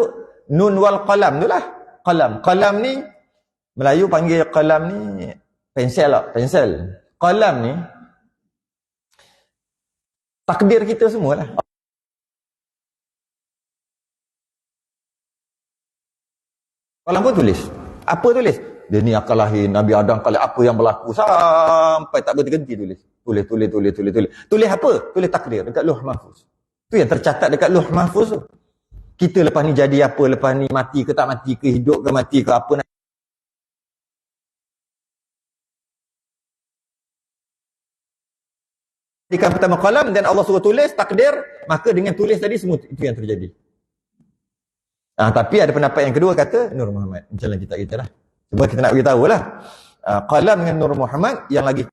nun wal qalam tu lah. Qalam. Qalam ni Melayu panggil qalam ni pensel lah, pensel. Qalam ni takdir kita semua lah. Qalam pun tulis. Apa tulis? Dia ni akan lahir Nabi Adam kali apa yang berlaku sampai tak berhenti tulis. Tulis. Tulis apa? Tulis takdir dekat Lauh Mahfuz. Tu yang tercatat dekat Lauh Mahfuz tu. Kita lepas ni jadi apa, lepas ni mati ke tak mati ke, hidup ke mati ke apa nak. Jika pertama qalam dan Allah suruh tulis takdir, maka dengan tulis tadi semua itu yang terjadi. Tapi ada pendapat yang kedua kata Nur Muhammad. Macam kita lah. Cuma kita nak beritahu lah. Qalam dengan Nur Muhammad yang lagi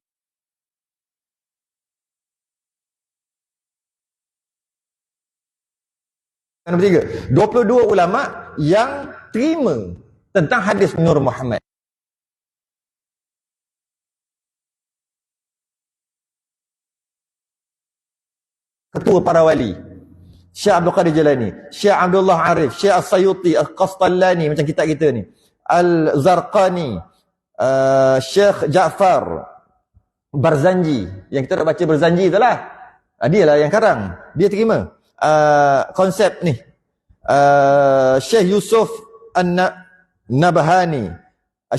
nombor 3. 22 ulama yang terima tentang hadis Nur Muhammad. Ketua para wali. Syekh Abdul Qadir Jalani, Syekh Abdullah Arif, Syekh As-Sayuti, Al-Qastallani macam kitab kita ni. Al-Zarqani, Syekh Ja'far Barzanji, yang kita nak baca Barzanji tu lah. Dia lah yang karang. Dia terima konsep ni. Syekh Yusuf An-Nabhani,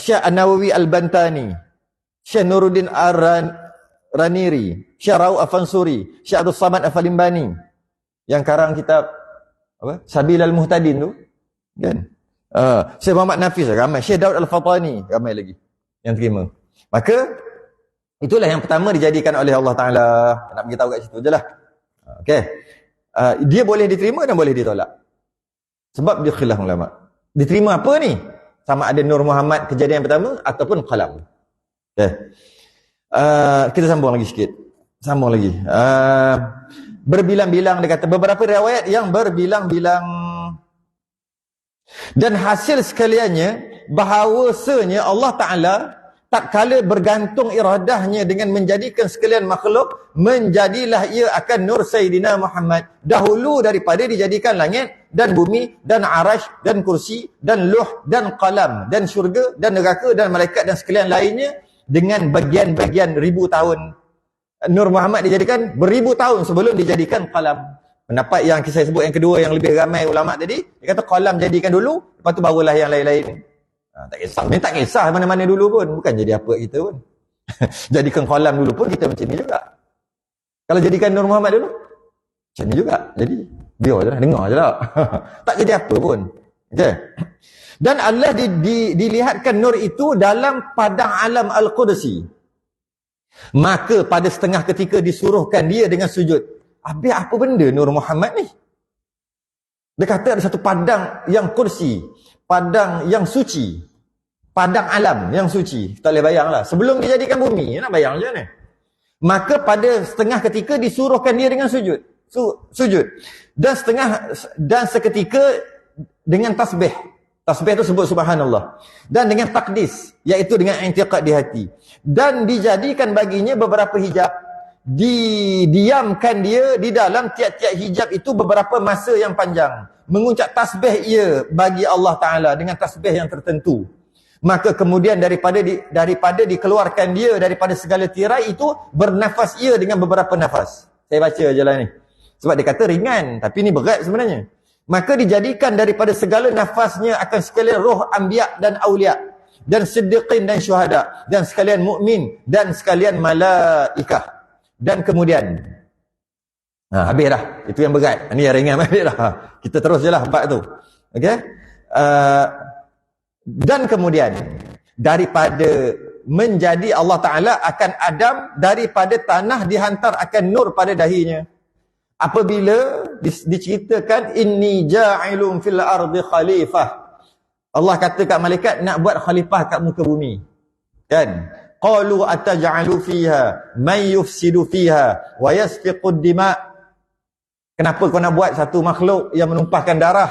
Syekh An-Nawawi Al-Bantani, Syekh Nuruddin Raniri, Syekh Ra'u Afansuri, Syekh Abdul Samad Afalimbani yang karang kitab apa? Sabilal Muhtadin tu kan. Syekh Muhammad Nafis ramai, Syekh Daud Al-Fatani ramai lagi yang terima. Maka itulah yang pertama dijadikan oleh Allah Taala. Nak beritahu kat situ jelah. Okey. Dia boleh diterima dan boleh ditolak. Sebab dia khilaf ulama. Diterima apa ni? Sama ada Nur Muhammad kejadian yang pertama ataupun qalam. Okey. Kita sambung lagi sikit. Sambung lagi. Berbilang-bilang dia kata beberapa riwayat yang berbilang-bilang. Dan hasil sekaliannya bahawasanya Allah Ta'ala tak kala bergantung iradahnya dengan menjadikan sekalian makhluk, menjadilah ia akan Nur Sayyidina Muhammad dahulu daripada dijadikan langit dan bumi dan arash dan kursi dan luh dan qalam dan syurga dan neraka dan malaikat dan sekalian lainnya dengan bagian-bagian ribu tahun. Nur Muhammad dijadikan beribu tahun sebelum dijadikan qalam. Pendapat yang saya sebut yang kedua yang lebih ramai ulama tadi, dia kata qalam jadikan dulu, lepas tu barulah yang lain-lain. Tak kisah. Memang tak kisah mana-mana dulu pun. Bukan jadi apa kita pun. Jadikan qalam dulu pun kita macam ni juga. Kalau jadikan Nur Muhammad dulu, macam ni juga. Jadi, biar je lah. Dengar je lah. Tak jadi apa pun. Okay. Dan Allah dilihatkan Nur itu dalam padang alam Al-Qudsi. Maka pada setengah ketika disuruhkan dia dengan sujud. Habis apa benda Nur Muhammad ni? Dia kata ada satu padang yang kursi, padang yang suci, padang alam yang suci. Tak boleh bayang lah. Sebelum dijadikan bumi, nak bayang je ni. Maka pada setengah ketika disuruhkan dia dengan sujud. Sujud. Dan seketika dengan tasbih. Tasbih itu sebut subhanallah. Dan dengan takdis, iaitu dengan i'tiqad di hati. Dan dijadikan baginya beberapa hijab. Didiamkan dia di dalam tiap-tiap hijab itu beberapa masa yang panjang. Mengucap tasbih ia bagi Allah Ta'ala dengan tasbih yang tertentu. Maka kemudian daripada dikeluarkan dia daripada segala tirai itu, bernafas ia dengan beberapa nafas. Saya baca je lah ni. Sebab dia kata ringan, tapi ni berat sebenarnya. Maka dijadikan daripada segala nafasnya akan sekalian roh anbiya dan awliya, dan siddiqin dan syuhada, dan sekalian mukmin dan sekalian malaikah. Dan kemudian habis dah. Itu yang berat. Ini yang ringan, habis dah. Kita terus je lah bab tu. Okey. Dan kemudian daripada menjadi Allah Ta'ala akan Adam daripada tanah dihantar akan nur pada dahinya. Apabila diceritakan inni ja'ilun fil ardi khalifah, Allah kata kat malaikat nak buat khalifah kat muka bumi. Kan? qalu ataj'alu fiha man yufsidu fiha wa yasfiqud dima'. Kenapa kau nak buat satu makhluk yang menumpahkan darah,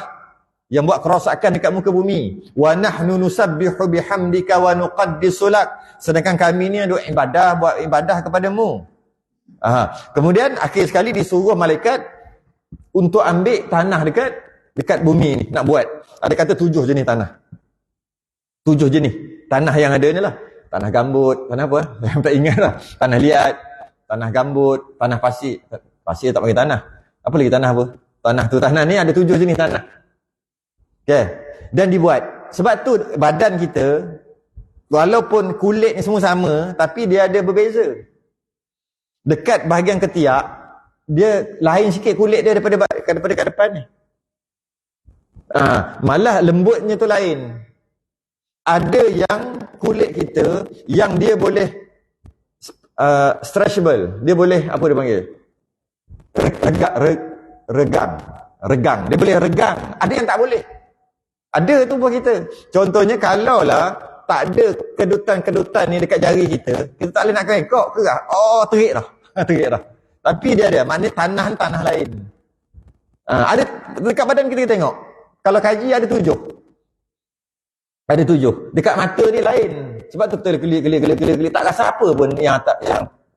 yang buat kerosakan dekat muka bumi? Wa nahnu nusabbihu bihamdika wa nuqaddisu lak. Sedangkan kami ni ada ibadah, buat ibadah kepadamu. Kemudian akhir sekali disuruh malaikat untuk ambil tanah dekat bumi ni, nak buat. Ada kata 7 jenis tanah. 7 jenis tanah yang ada ni lah. Tanah gambut, tanah apa? Saya tak ingat lah. Tanah liat, tanah gambut, tanah pasir. Pasir tak pakai tanah. Apa lagi tanah apa? Tanah ni ada 7 jenis tanah. Okay. Dan dibuat. Sebab tu badan kita, walaupun kulit ni semua sama, tapi dia ada berbeza. Dekat bahagian ketiak, dia lain sikit kulit dia daripada kat depan ni. Malah lembutnya tu lain. Ada yang kulit kita yang dia boleh stretchable, dia boleh apa dia panggil, regang, dia boleh regang. Ada yang tak boleh. Ada tubuh kita. Contohnya kalau lah tak ada kedutan-kedutan ni dekat jari kita tak boleh nak kerekok ke tak? Oh, terik dah. Tapi dia ada, maknanya tanah lain. Ada dekat badan kita tengok. Kalau kaji ada 7. Ada 7. Dekat mata ni lain. Sebab tu kita gelik. Tak rasa apa pun yang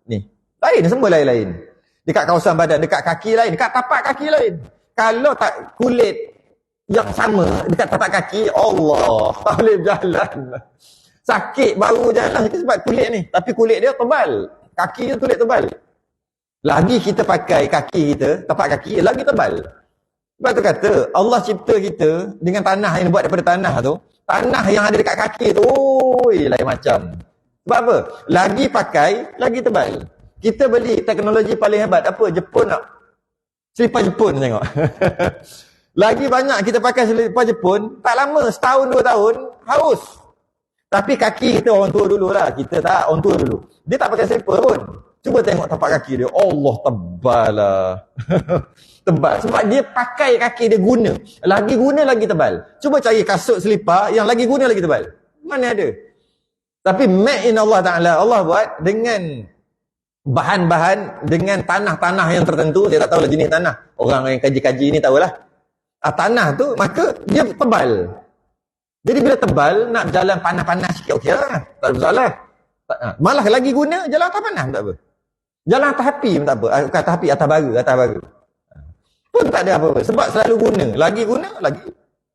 ni. Lain, semua lain-lain. Dekat kawasan badan, dekat kaki lain, dekat tapak kaki lain. Kalau tak kulit yang sama dekat tapak kaki, Allah, tak boleh berjalan. Sakit baru jalan sebab kulit ni. Tapi kulit dia tebal. Kaki dia kulit tebal. Lagi kita pakai kaki kita, tapak kaki, lagi tebal. Sebab tu kata, Allah cipta kita dengan tanah yang buat daripada tanah tu. Tanah yang ada dekat kaki tu, lain macam. Sebab apa? Lagi pakai, lagi tebal. Kita beli teknologi paling hebat. Apa? Jepun tak? Selipar Jepun tengok. Lagi banyak kita pakai selipar Jepun, tak lama, setahun, 2 tahun, haus. Tapi kaki kita orang tua dulu lah. Kita tak, orang tua dulu. Dia tak pakai selipar pun. Cuba tengok tapak kaki dia. Allah, tebal lah. Tebal. Sebab dia pakai kaki dia guna. Lagi guna, lagi tebal. Cuba cari kasut selipar yang lagi guna, lagi tebal. Mana ada? Tapi made in Allah Ta'ala. Allah buat dengan bahan-bahan, dengan tanah-tanah yang tertentu. Saya tak tahulah jenis tanah. Orang yang kaji-kaji ni tahulah. Tanah tu, maka dia tebal. Jadi bila tebal, nak jalan panas-panas sikit, okey lah. Tak ada masalah. Malah lagi guna, jalan atas panas tak apa. Jalan atas api pun tak apa. Bukan atas api, atas bara. Pun tak ada apa-apa. Sebab selalu guna,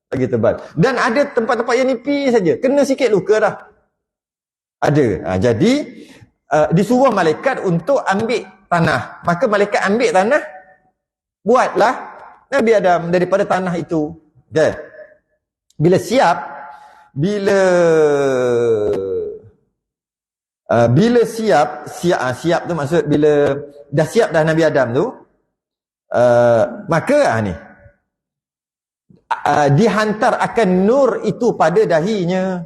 lagi tebal. Dan ada tempat-tempat yang nipis saja. Kena sikit luka dah. Ada. Jadi, disuruh malaikat untuk ambil tanah. Maka malaikat ambil tanah, buatlah Nabi Adam daripada tanah itu. Okay. Bila siap tu maksud bila dah siap dah Nabi Adam tu, maka ni dihantar akan nur itu pada dahinya.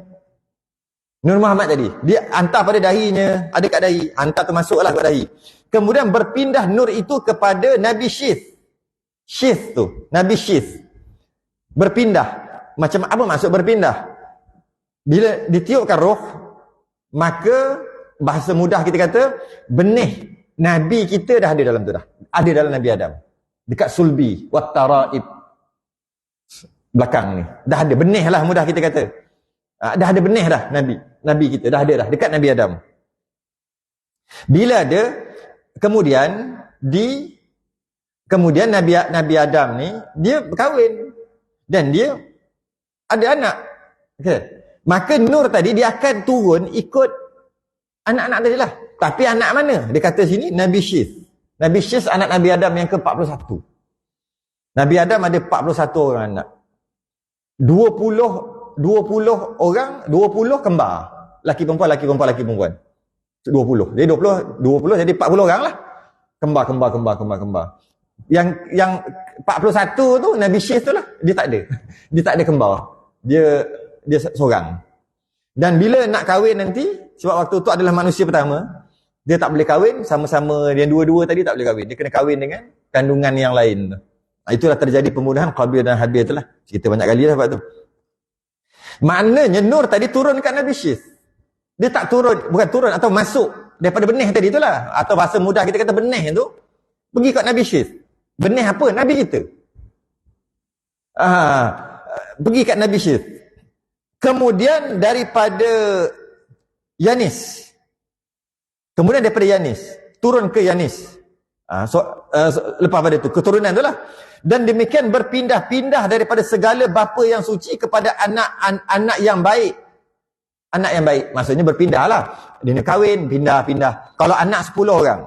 Nur Muhammad tadi dia hantar pada dahinya, ada kat dahi, hantar termasuklah kat dahi. Kemudian berpindah nur itu kepada Nabi Syith tu, Nabi Syith berpindah. Macam apa maksud berpindah? Bila ditiupkan roh, maka bahasa mudah kita kata benih Nabi kita dah ada dalam tu dah. Ada dalam Nabi Adam. Dekat sulbi, wattaraib. Belakang ni. Dah ada benih lah mudah kita kata. Dah ada benih dah Nabi kita. Dah ada dah. Dekat Nabi Adam. Bila ada, kemudian Nabi Adam ni, dia berkahwin. Dan dia ada anak. Okay. Maka nur tadi dia akan turun ikut anak-anak tadi lah. Tapi anak mana? Dia kata sini Nabi Syith. Nabi Syith anak Nabi Adam yang ke-41. Nabi Adam ada 41 orang anak. 20 orang, 20 kembar. Laki perempuan. 20. Jadi 20 jadi 40 orang lah. Kembar. Yang 41 tu Nabi Syith tu lah. Dia tak ada kembar. Dia seorang. Dan bila nak kahwin nanti, sebab waktu tu adalah manusia pertama, dia tak boleh kahwin sama-sama, yang dua-dua tadi tak boleh kahwin. Dia kena kahwin dengan kandungan yang lain. Itulah terjadi pembunuhan Qabil dan Habil tu lah. Cerita banyak kali lah sebab tu. Maknanya nur tadi turun kat Nabi Syith. Dia tak turun, bukan turun atau masuk daripada benih tadi itulah. Atau bahasa mudah kita kata benih tu pergi kat Nabi Syith. Benih apa? Nabi kita. Pergi kat Nabi Syith. Kemudian daripada Yanis. Kemudian daripada Yanis turun ke Yanis. Lepas pada itu keturunan itulah. Dan demikian berpindah-pindah daripada segala bapa yang suci kepada anak yang baik. Anak yang baik maksudnya berpindah lah. Dia nak kahwin, pindah-pindah. Kalau anak 10 orang,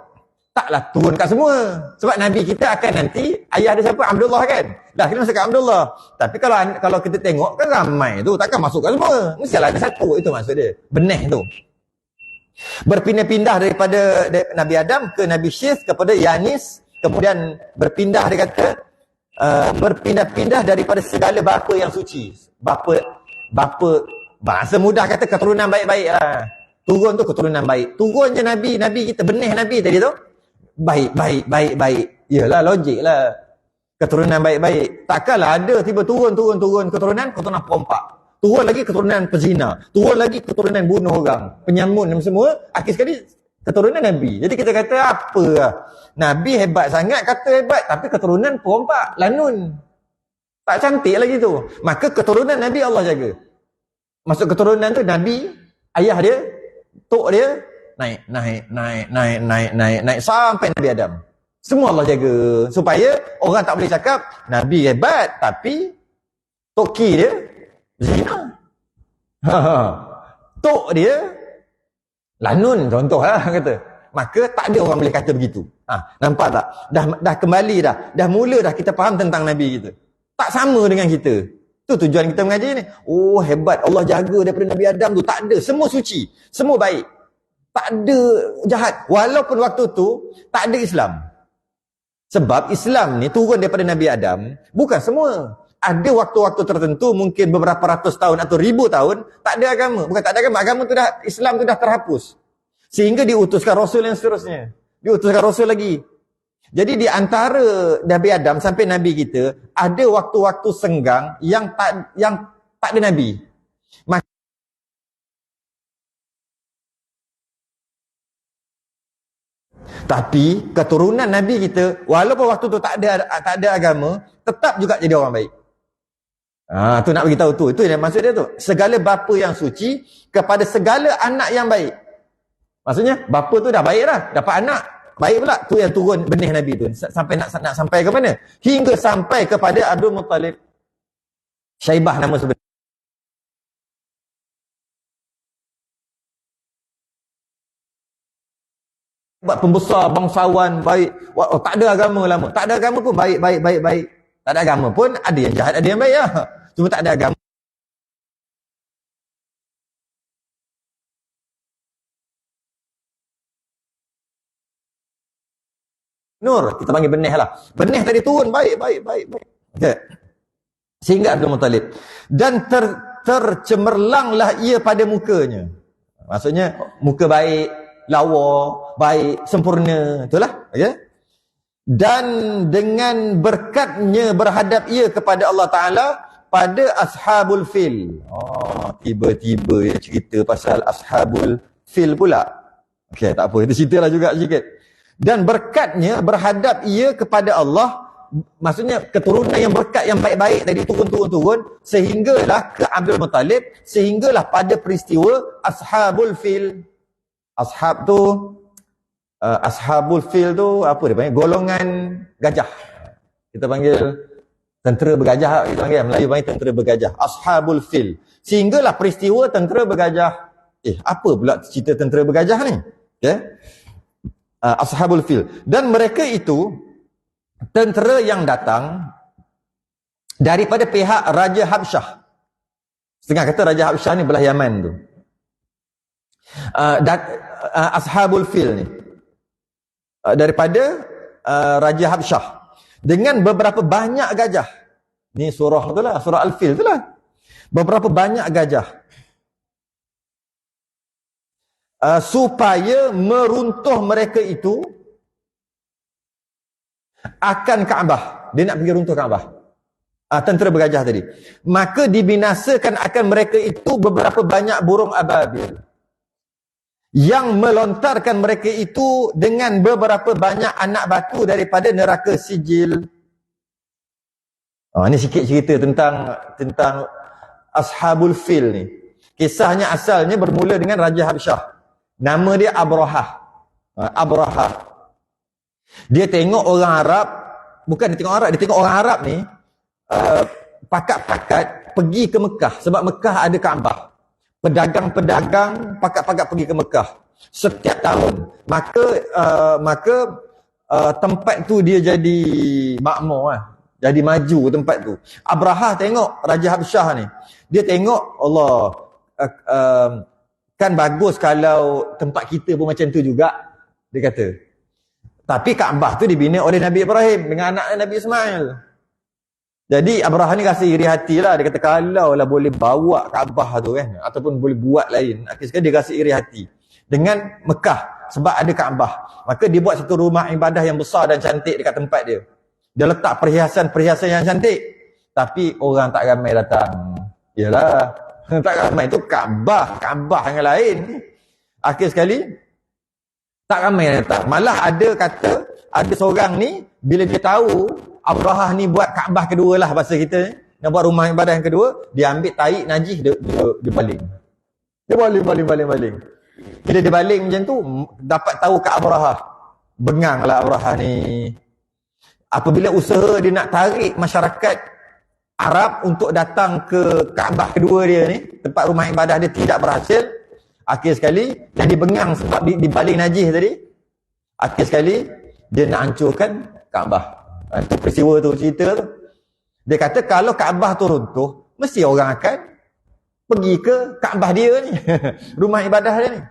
taklah turun kat semua. Sebab Nabi kita akan nanti, ayah dia siapa? Abdullah kan? Dah kita masuk kat Abdullah. Tapi kalau kita tengok kan ramai tu, takkan masuk kat semua. Mestilah ada satu, itu maksud dia. Benih tu. Berpindah-pindah daripada Nabi Adam ke Nabi Syith kepada Yanis. Kemudian berpindah, dia kata, berpindah-pindah daripada segala bapa yang suci. Bapa, bahasa mudah kata keturunan baik-baik lah. Turun tu keturunan baik. Turun je Nabi kita, benih Nabi tadi tu. Baik. Yalah, logik lah. Keturunan baik-baik. Takkanlah ada tiba turun keturunan perompak. Turun lagi keturunan pezina. Turun lagi keturunan bunuh orang. Penyamun dan semua. Akhir sekali keturunan Nabi. Jadi kita kata apa lah. Nabi hebat sangat, kata hebat. Tapi keturunan perompak, lanun. Tak cantik lagi tu. Maka keturunan Nabi Allah jaga. Masuk keturunan tu Nabi, ayah dia, tok dia, naik sampai Nabi Adam. Semua Allah jaga. Supaya orang tak boleh cakap, Nabi hebat, tapi toki dia, zina. Tok dia, lanun contohlah kata. Maka tak ada orang boleh kata begitu. Nampak tak? Dah kembali dah. Dah mula dah kita faham tentang Nabi kita. Tak sama dengan kita. Itu tujuan kita mengaji ni. Oh hebat, Allah jaga daripada Nabi Adam tu. Tak ada, semua suci, semua baik. Tak ada jahat. Walaupun waktu tu tak ada Islam. Sebab Islam ni turun daripada Nabi Adam, bukan semua. Ada waktu-waktu tertentu, mungkin beberapa ratus tahun atau ribu tahun, tak ada agama. Bukan tak ada agama, agama tu dah, Islam tu dah terhapus. Sehingga diutuskan Rasul yang seterusnya. Diutuskan Rasul lagi. Jadi di antara Nabi Adam sampai Nabi kita, ada waktu-waktu senggang yang tak ada Nabi. Tapi keturunan Nabi kita, walaupun waktu tu tak ada agama, tetap juga jadi orang baik. Tu nak beritahu tu. Itu yang maksud dia tu. Segala bapa yang suci kepada segala anak yang baik. Maksudnya bapa tu dah baik dah, dapat anak baik pula. Tu yang turun benih Nabi tu. Sampai nak sampai ke mana? Hingga sampai kepada Abdul Muttalib. Syaibah nama sebenar. Buat pembesar, bangsawan, baik. Tak ada agama lama. Tak ada agama pun baik. Tak ada agama pun ada yang jahat, ada yang baik lah. Cuma tak ada agama. Nur, kita panggil benih lah. Benih tadi turun, baik. Okay. Sehingga Abdul Muttalib. Dan tercemerlanglah ia pada mukanya. Maksudnya, muka baik, lawa, baik, sempurna. Itulah. Okay. Dan dengan berkatnya berhadap ia kepada Allah Ta'ala pada Ashabul Fil. Tiba-tiba dia cerita pasal Ashabul Fil pula. Okay, tak apa. Kita ceritalah juga sedikit. Dan berkatnya berhadap ia kepada Allah, maksudnya keturunan yang berkat yang baik-baik tadi turun sehinggalah ke Abdul Muttalib, sehinggalah pada peristiwa Ashabul Fil. Ashab tu Ashabul Fil tu apa dia panggil? Golongan gajah. Kita panggil tentera bergajah, kita panggil Melayu panggil tentera bergajah. Ashabul Fil. Sehinggalah peristiwa tentera bergajah. Apa pula cerita tentera bergajah ni? Okay. Ashabul Fil. Dan mereka itu tentera yang datang daripada pihak Raja Habsyah. Setengah kata Raja Habsyah ni belah Yaman tu. Ashabul Fil ni daripada Raja Habsyah dengan beberapa banyak gajah. Ni surah tu lah, surah Al-Fil tu lah. Beberapa banyak gajah. Supaya meruntuh mereka itu akan Kaabah. Dia nak pergi runtuh Kaabah. Tentera bergajah tadi. Maka dibinasakan akan mereka itu beberapa banyak burung ababil. yang melontarkan mereka itu dengan beberapa banyak anak batu daripada neraka sijil. Ini sikit cerita tentang Ashabul Fil ni. Kisahnya asalnya bermula dengan Raja Habsyah. Nama dia Abrahah. Abrahah. Dia tengok orang Arab, bukan dia tengok Arab, dia tengok orang Arab ni pakat-pakat pergi ke Mekah sebab Mekah ada Kaabah. Pedagang-pedagang pakat-pakat pergi ke Mekah setiap tahun. Maka tempat tu dia jadi makmur lah. Jadi maju tempat tu. Abrahah tengok Raja Habsyah ni. Dia tengok, Allah, kan bagus kalau tempat kita pun macam tu juga, dia kata. Tapi Kaabah tu dibina oleh Nabi Ibrahim dengan anaknya Nabi Ismail. Jadi Abrahah ni rasa iri hati lah. Dia kata kalau lah boleh bawa Kaabah tu kan, ataupun boleh buat lain. Akhir sekali dia rasa iri hati dengan Mekah sebab ada Kaabah. Maka dia buat satu rumah ibadah yang besar dan cantik dekat tempat dia. Dia letak perhiasan-perhiasan yang cantik. Tapi orang tak ramai datang. Yalah, tak ramai tu Kaabah yang lain. Akhir sekali tak ramai datang. Malah ada kata, ada seorang ni bila dia tahu Abrahah ni buat Kaabah kedua lah bahasa kita ni, nak buat rumah ibadah yang kedua, dia ambil tarik najis, dia baling. Dia baling. Bila dia baling macam tu, dapat tahu ke Abrahah. Bengang lah Abrahah ni. Apabila usaha dia nak tarik masyarakat Arab untuk datang ke Kaabah kedua dia ni, tempat rumah ibadah dia, tidak berhasil. Akhir sekali, jadi bengang sebab dibaling najis tadi. Akhir sekali, dia nak hancurkan Kaabah. Itu peristiwa tu, cerita tu. Dia kata kalau Kaabah tu runtuh, mesti orang akan pergi ke Kaabah dia ni. Rumah ibadah dia ni.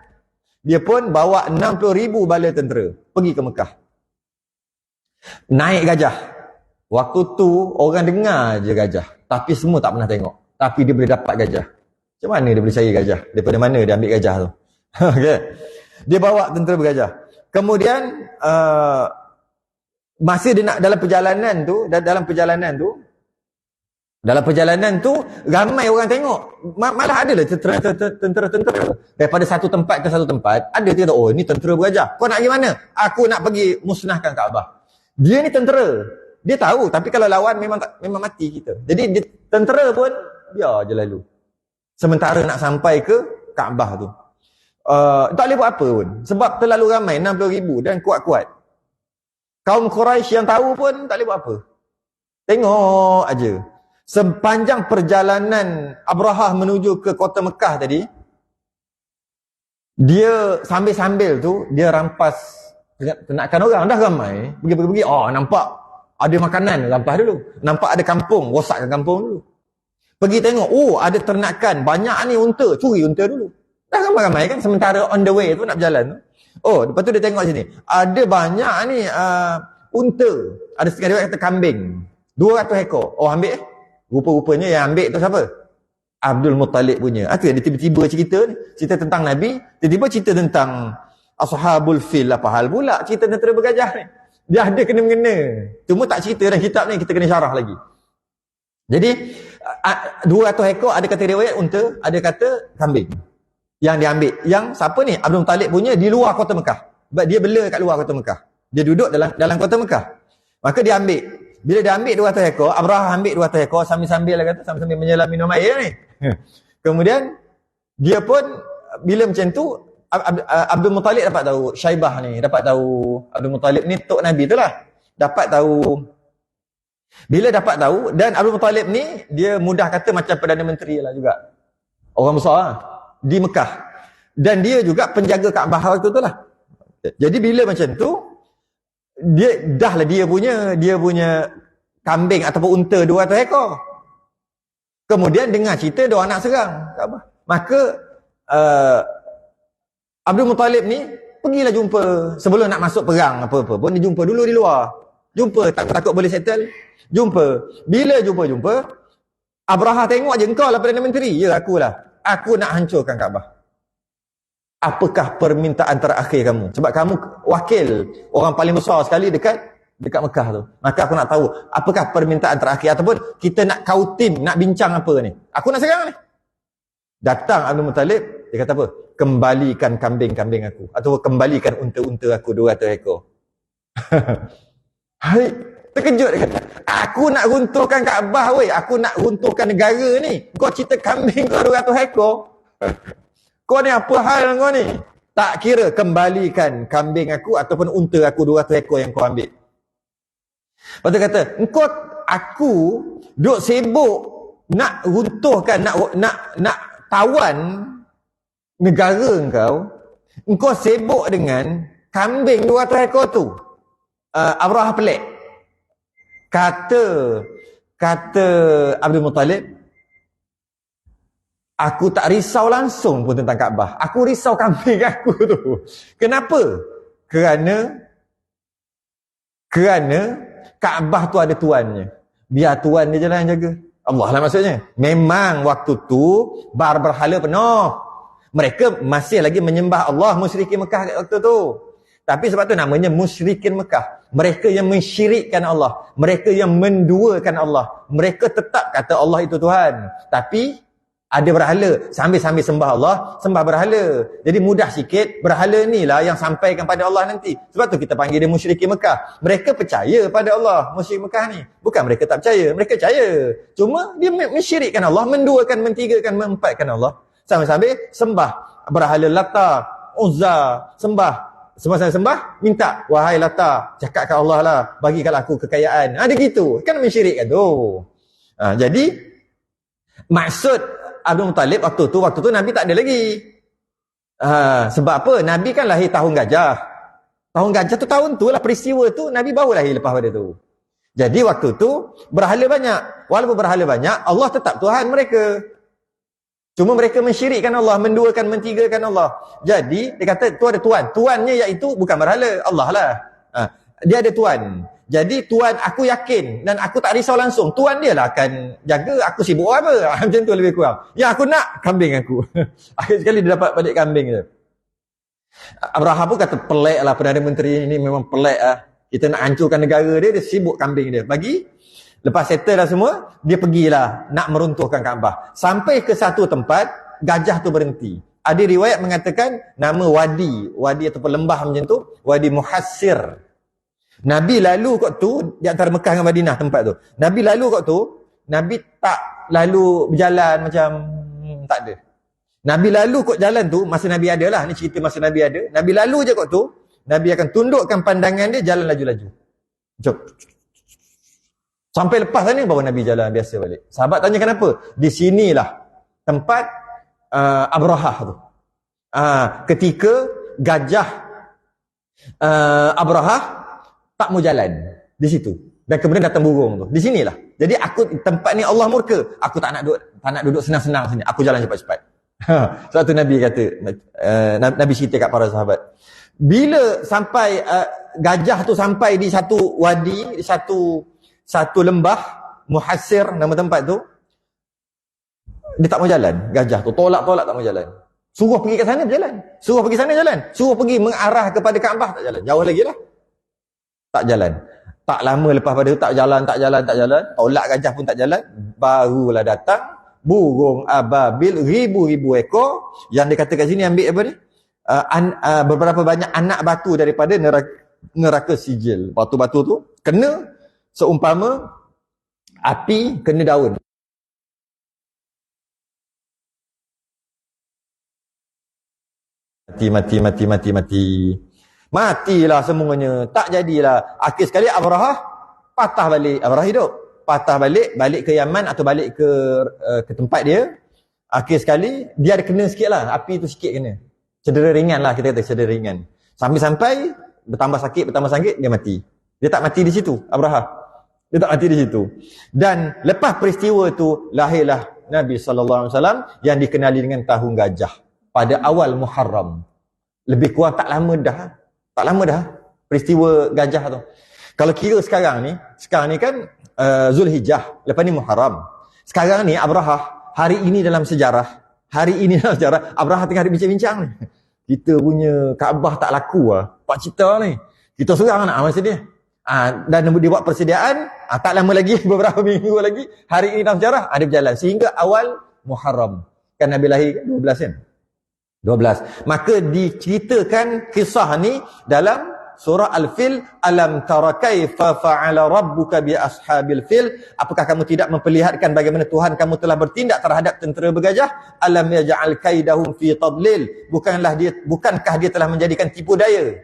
Dia pun bawa 60,000 bala tentera pergi ke Mekah. Naik gajah. Waktu tu orang dengar je gajah, tapi semua tak pernah tengok. Tapi dia boleh dapat gajah. Macam mana dia boleh cari gajah? Daripada mana dia ambil gajah tu? Okay. Dia bawa tentera bergajah. Kemudian masa dia nak dalam perjalanan tu ramai orang tengok. Malah ada lah tentera-tentera daripada satu tempat ke satu tempat. Ada dia kata, oh ni tentera bergajah, kau nak pergi mana? Aku nak pergi musnahkan Kaabah. Dia ni tentera, dia tahu, tapi kalau lawan memang mati kita. Jadi dia, tentera pun biar je lalu. Sementara nak sampai ke Kaabah tu, tak boleh buat apa pun sebab terlalu ramai, 60,000 dan kuat-kuat. Kaum Quraisy yang tahu pun tak boleh buat apa. Tengok aja. Sepanjang perjalanan Abrahah menuju ke kota Mekah tadi, dia sambil-sambil tu dia rampas ternakan orang. Dah ramai, pergi-pergi, nampak ada makanan, rampas dulu. Nampak ada kampung, rosakkan kampung dulu. Pergi tengok, ada ternakan, banyak ni unta, curi unta dulu. Dah ramai-ramai kan, sementara on the way tu nak berjalan tu. Lepas tu dia tengok sini, ada banyak ni unta, ada setengah dia kata kambing, 200 ekor. Ambil rupa-rupanya yang ambil tu siapa? Abdul Muttalib punya. Itu yang dia tiba-tiba cerita tentang Nabi, tiba-tiba cerita tentang Ashabul Fil. Apa hal pula cerita tentera bergajah ni? Dia ada kena-mengena, cuma tak cerita dalam kitab ni, kita kena syarah lagi. Jadi 200 ekor, ada kata riwayat unta, ada kata kambing yang dia ambil. Yang siapa ni? Abdul Muttalib punya di luar kota Mekah. Sebab dia bela kat luar kota Mekah. Dia duduk dalam kota Mekah. Maka dia ambil. Bila dia ambil 200 ekor, Abrahah ambil 200 ekor sambil-sambil menyelam minum air ni. Kemudian dia pun bila macam tu, Abdul Muttalib dapat tahu, Syaibah ni dapat tahu, Abdul Muttalib ni tok Nabi tu lah, dapat tahu. Bila dapat tahu, dan Abdul Muttalib ni dia mudah kata macam Perdana Menteri lah juga, orang besar lah di Mekah, dan dia juga penjaga Kaabah waktu tu lah. Jadi bila macam tu, dia punya kambing ataupun unta 200 ekor. Kemudian dengar cerita dia orang nak serang Kaabah. Maka Abdul Muttalib ni pergilah jumpa, sebelum nak masuk perang apa-apa pun dia jumpa dulu di luar. Jumpa, takut boleh settle. Jumpa. Bila jumpa, Abrahah tengok je, engkau lah Perdana Menteri. Ya, akulah. Aku nak hancurkan Kaabah. Apakah permintaan terakhir kamu? Sebab kamu wakil orang paling besar sekali dekat Mekah tu. Maka aku nak tahu, apakah permintaan terakhir, ataupun kita nak kau tim, nak bincang apa ni? Aku nak serang ni. Datang Abdul Muttalib, Dia kata apa? Kembalikan kambing-kambing aku. Atau kembalikan unta-unta aku 200 ekor. Hai, terkejut dia kata. Aku nak runtuhkan Kaabah weh. Aku nak runtuhkan negara ni. Kau cerita kambing kau 200 ekor. Kau ni apa hal kau ni? Tak kira kembalikan kambing aku ataupun unta aku 200 ekor yang kau ambil. Lepas tu kata, aku duk sibuk nak runtuhkan, nak tawan negara engkau sibuk dengan kambing 200 ekor tu. Abrahah pelik. Kata Abdul Muttalib, aku tak risau langsung pun tentang Kaabah. Aku risau kambing aku tu. Kenapa? Kerana Kaabah tu ada tuannya. Biar tuan dia je lah yang jaga. Allah lah maksudnya. Memang waktu tu berhala penuh. Mereka masih lagi menyembah Allah, musyrikin Mekah waktu tu. Tapi sebab tu namanya musyrikin Mekah. Mereka yang mensyirikkan Allah. Mereka yang menduakan Allah. Mereka tetap kata Allah itu Tuhan. Tapi ada berhala. Sambil-sambil sembah Allah, sembah berhala. Jadi mudah sikit, berhala ni lah yang sampaikan pada Allah nanti. Sebab tu kita panggil dia musyrikin Mekah. Mereka percaya pada Allah, musyrik Mekah ni. Bukan mereka tak percaya, mereka percaya. Cuma dia mensyirikkan Allah, menduakan, mentigakan, mempatkan Allah. Sambil-sambil sembah berhala Lata, Uzza, sembah, minta, wahai Lata, cakap kat Allah lah, bagikan aku kekayaan. Ada gitu, kan mensyirikkan tu. Jadi maksud Abdul Muttalib waktu tu Nabi tak ada lagi. Sebab apa? Nabi kan lahir tahun gajah. Tahun gajah tu tahun tu lah, peristiwa tu Nabi baru lahir lepas pada tu. Jadi waktu tu berhala banyak. Walaupun berhala banyak, Allah tetap Tuhan mereka. Cuma mereka mensyirikkan Allah, menduakan, mentigakan Allah. Jadi dia kata tu ada tuan. Tuannya iaitu bukan berhala, Allah lah. Dia ada tuan. Jadi tuan aku yakin dan aku tak risau langsung. Tuan dia lah akan jaga, aku sibuk apa. Macam tu lebih kurang. Yang aku nak kambing aku. Akhir sekali dia dapat balik kambing je. Abrahah pun kata pelik lah, Perdana Menteri ini memang pelik lah. Kita nak hancurkan negara dia sibuk kambing dia. Lepas settle lah semua, dia pergilah nak meruntuhkan Kaabah. Sampai ke satu tempat, gajah tu berhenti. Ada riwayat mengatakan nama wadi ataupun lembah macam tu, Wadi Muhassir. Nabi lalu kat tu, di antara Mekah dengan Madinah tempat tu. Nabi lalu kat tu, Nabi tak lalu berjalan macam tak ada. Nabi lalu kat jalan tu, masa Nabi ada lah, ni cerita masa Nabi ada. Nabi lalu je kat tu, Nabi akan tundukkan pandangan dia, jalan laju-laju. Sampai lepas sana baru Nabi jalan biasa balik. Sahabat tanya kenapa? Di sinilah tempat Abrahah tu. Ketika gajah Abrahah tak mau jalan di situ. Dan kemudian datang burung tu. Di sinilah. Jadi tempat ni Allah murka. Aku tak nak duduk senang-senang sini. Aku jalan cepat-cepat. Sebab tu Nabi kata, Nabi cerita kat para sahabat. Bila sampai gajah tu sampai di satu wadi, di satu lembah, Muhassir nama tempat tu, dia tak mau jalan. Gajah tu tolak-tolak tak mau jalan. Suruh pergi kat sana berjalan. Suruh pergi sana jalan. Suruh pergi mengarah kepada Kaabah tak jalan. Jauh lagi lah. Tak jalan. Tak lama lepas pada tu tak jalan. Tolak gajah pun tak jalan. Barulah datang burung ababil ribu-ribu ekor yang dia kata kat sini ambil apa ni? Beberapa banyak anak batu daripada neraka sijil. Batu-batu tu kena seumpama api kena daun. Mati. Matilah semuanya. Tak jadilah. Akhir sekali Abrahah patah balik. Abrahah hidup. Patah balik ke Yaman atau balik ke tempat dia. Akhir sekali dia ada kena sikit lah. Api tu sikit kena. Cedera ringan lah kita kata, cedera ringan. Sampai bertambah sakit, dia mati. Dia tak mati di situ, Abrahah. Dia tak mati di situ. Dan lepas peristiwa tu lahirlah Nabi SAW yang dikenali dengan tahun gajah. Pada awal Muharram. Lebih kurang tak lama dah peristiwa gajah tu. Kalau kira sekarang ni kan Zulhijjah, lepas ni Muharram. Sekarang ni Abrahah, hari ini dalam sejarah Abrahah tengah ada bincang-bincang ni. Kita punya Kaabah tak laku lah. Pak cerita ni. Kita serang nak masa dia. Dan dia buat persediaan, tak lama lagi, beberapa minggu lagi, hari ini dalam sejarah ada berjalan sehingga awal Muharram. Kan Nabi lahir 12 kan? 12. Maka diceritakan kisah ni dalam surah Al-Fil. Alam tara kaifa fa'ala rabbuka bi ashabil fil. Apakah kamu tidak memperlihatkan bagaimana Tuhan kamu telah bertindak terhadap tentera bergajah? Alam yaj'al kaidahum fi tadlil. Bukankah dia telah menjadikan tipu daya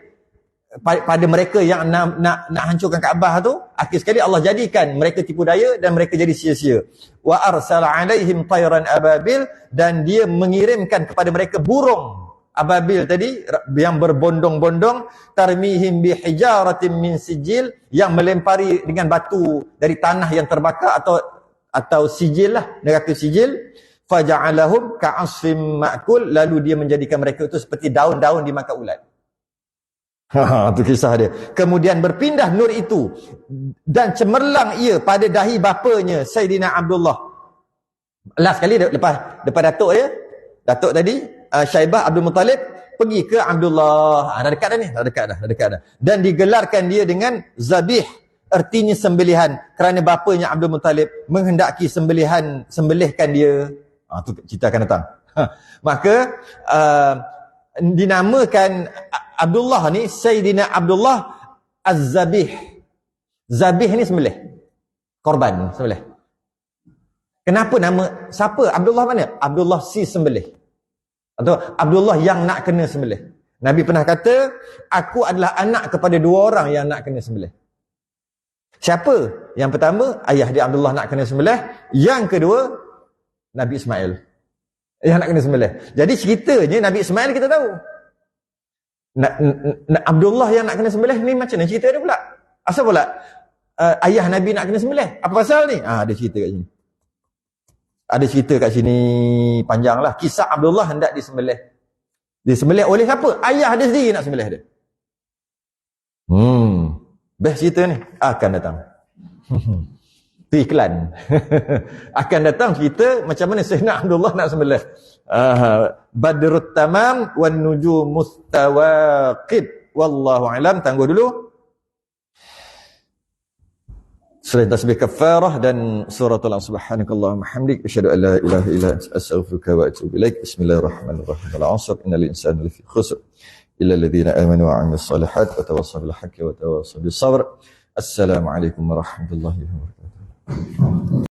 pada mereka yang nak hancurkan Kaabah tu? Akhir sekali Allah jadikan mereka tipu daya dan mereka jadi sia-sia. Wa arsala alaihim tayran ababil, dan dia mengirimkan kepada mereka burung ababil tadi yang berbondong-bondong, tarmihim bihijaratin min sijil, yang melempari dengan batu dari tanah yang terbakar atau sijil lah, neraka sijil. Faja'alahum ka'asfim ma'kul, lalu dia menjadikan mereka itu seperti daun-daun dimakan ulat. Itu kisah dia. Kemudian berpindah nur itu dan cemerlang ia pada dahi bapanya Sayyidina Abdullah. Last kali lepas Datuk dia, Datuk tadi Syaibah Abdul Muttalib pergi ke Abdullah. Dah dekat dah. Dan digelarkan dia dengan Zabih, artinya sembelihan, kerana bapanya Abdul Muttalib menghendaki sembelihkan dia. Tu cerita akan datang. Maka dinamakan Abdullah ni Sayyidina Abdullah Az-Zabih. Zabih ni sembelih, korban sembelih. Kenapa nama? Siapa? Abdullah mana? Abdullah si sembelih, atau Abdullah yang nak kena sembelih. Nabi pernah kata, aku adalah anak kepada dua orang yang nak kena sembelih. Siapa? Yang pertama, ayah dia Abdullah nak kena sembelih. Yang kedua, Nabi Ismail yang nak kena sembelih. Jadi ceritanya Nabi Ismail kita tahu. Abdullah yang nak kena sembelih ni macam mana cerita dia pula? Asal pula ayah Nabi nak kena sembelih? Apa pasal ni? Ada cerita kat sini. Ada cerita kat sini panjang lah. Kisah Abdullah hendak disembelih. Disembelih oleh siapa? Ayah dia sendiri nak sembelih dia. Best cerita ni. Akan datang. Itu iklan. Akan datang cerita macam mana Sayyidina Abdullah nak sembelih. Badrut tamam wan nujum mustawaqid. Wallahu alam. Tangguh dulu. Selain tasbih kafarah dan suratul subhanakallahumma hamdik asyhadu an la ilaha illa anta astaghfiruka wa atubu ilaik. Bismillahirrahmanirrahim. Al-'asr innal insana lafi khusr illa alladhina amanu wa 'amilus solihat wa tawassaw bil haqqi wa tawassaw bis sabr. Assalamualaikum warahmatullahi wabarakatuh.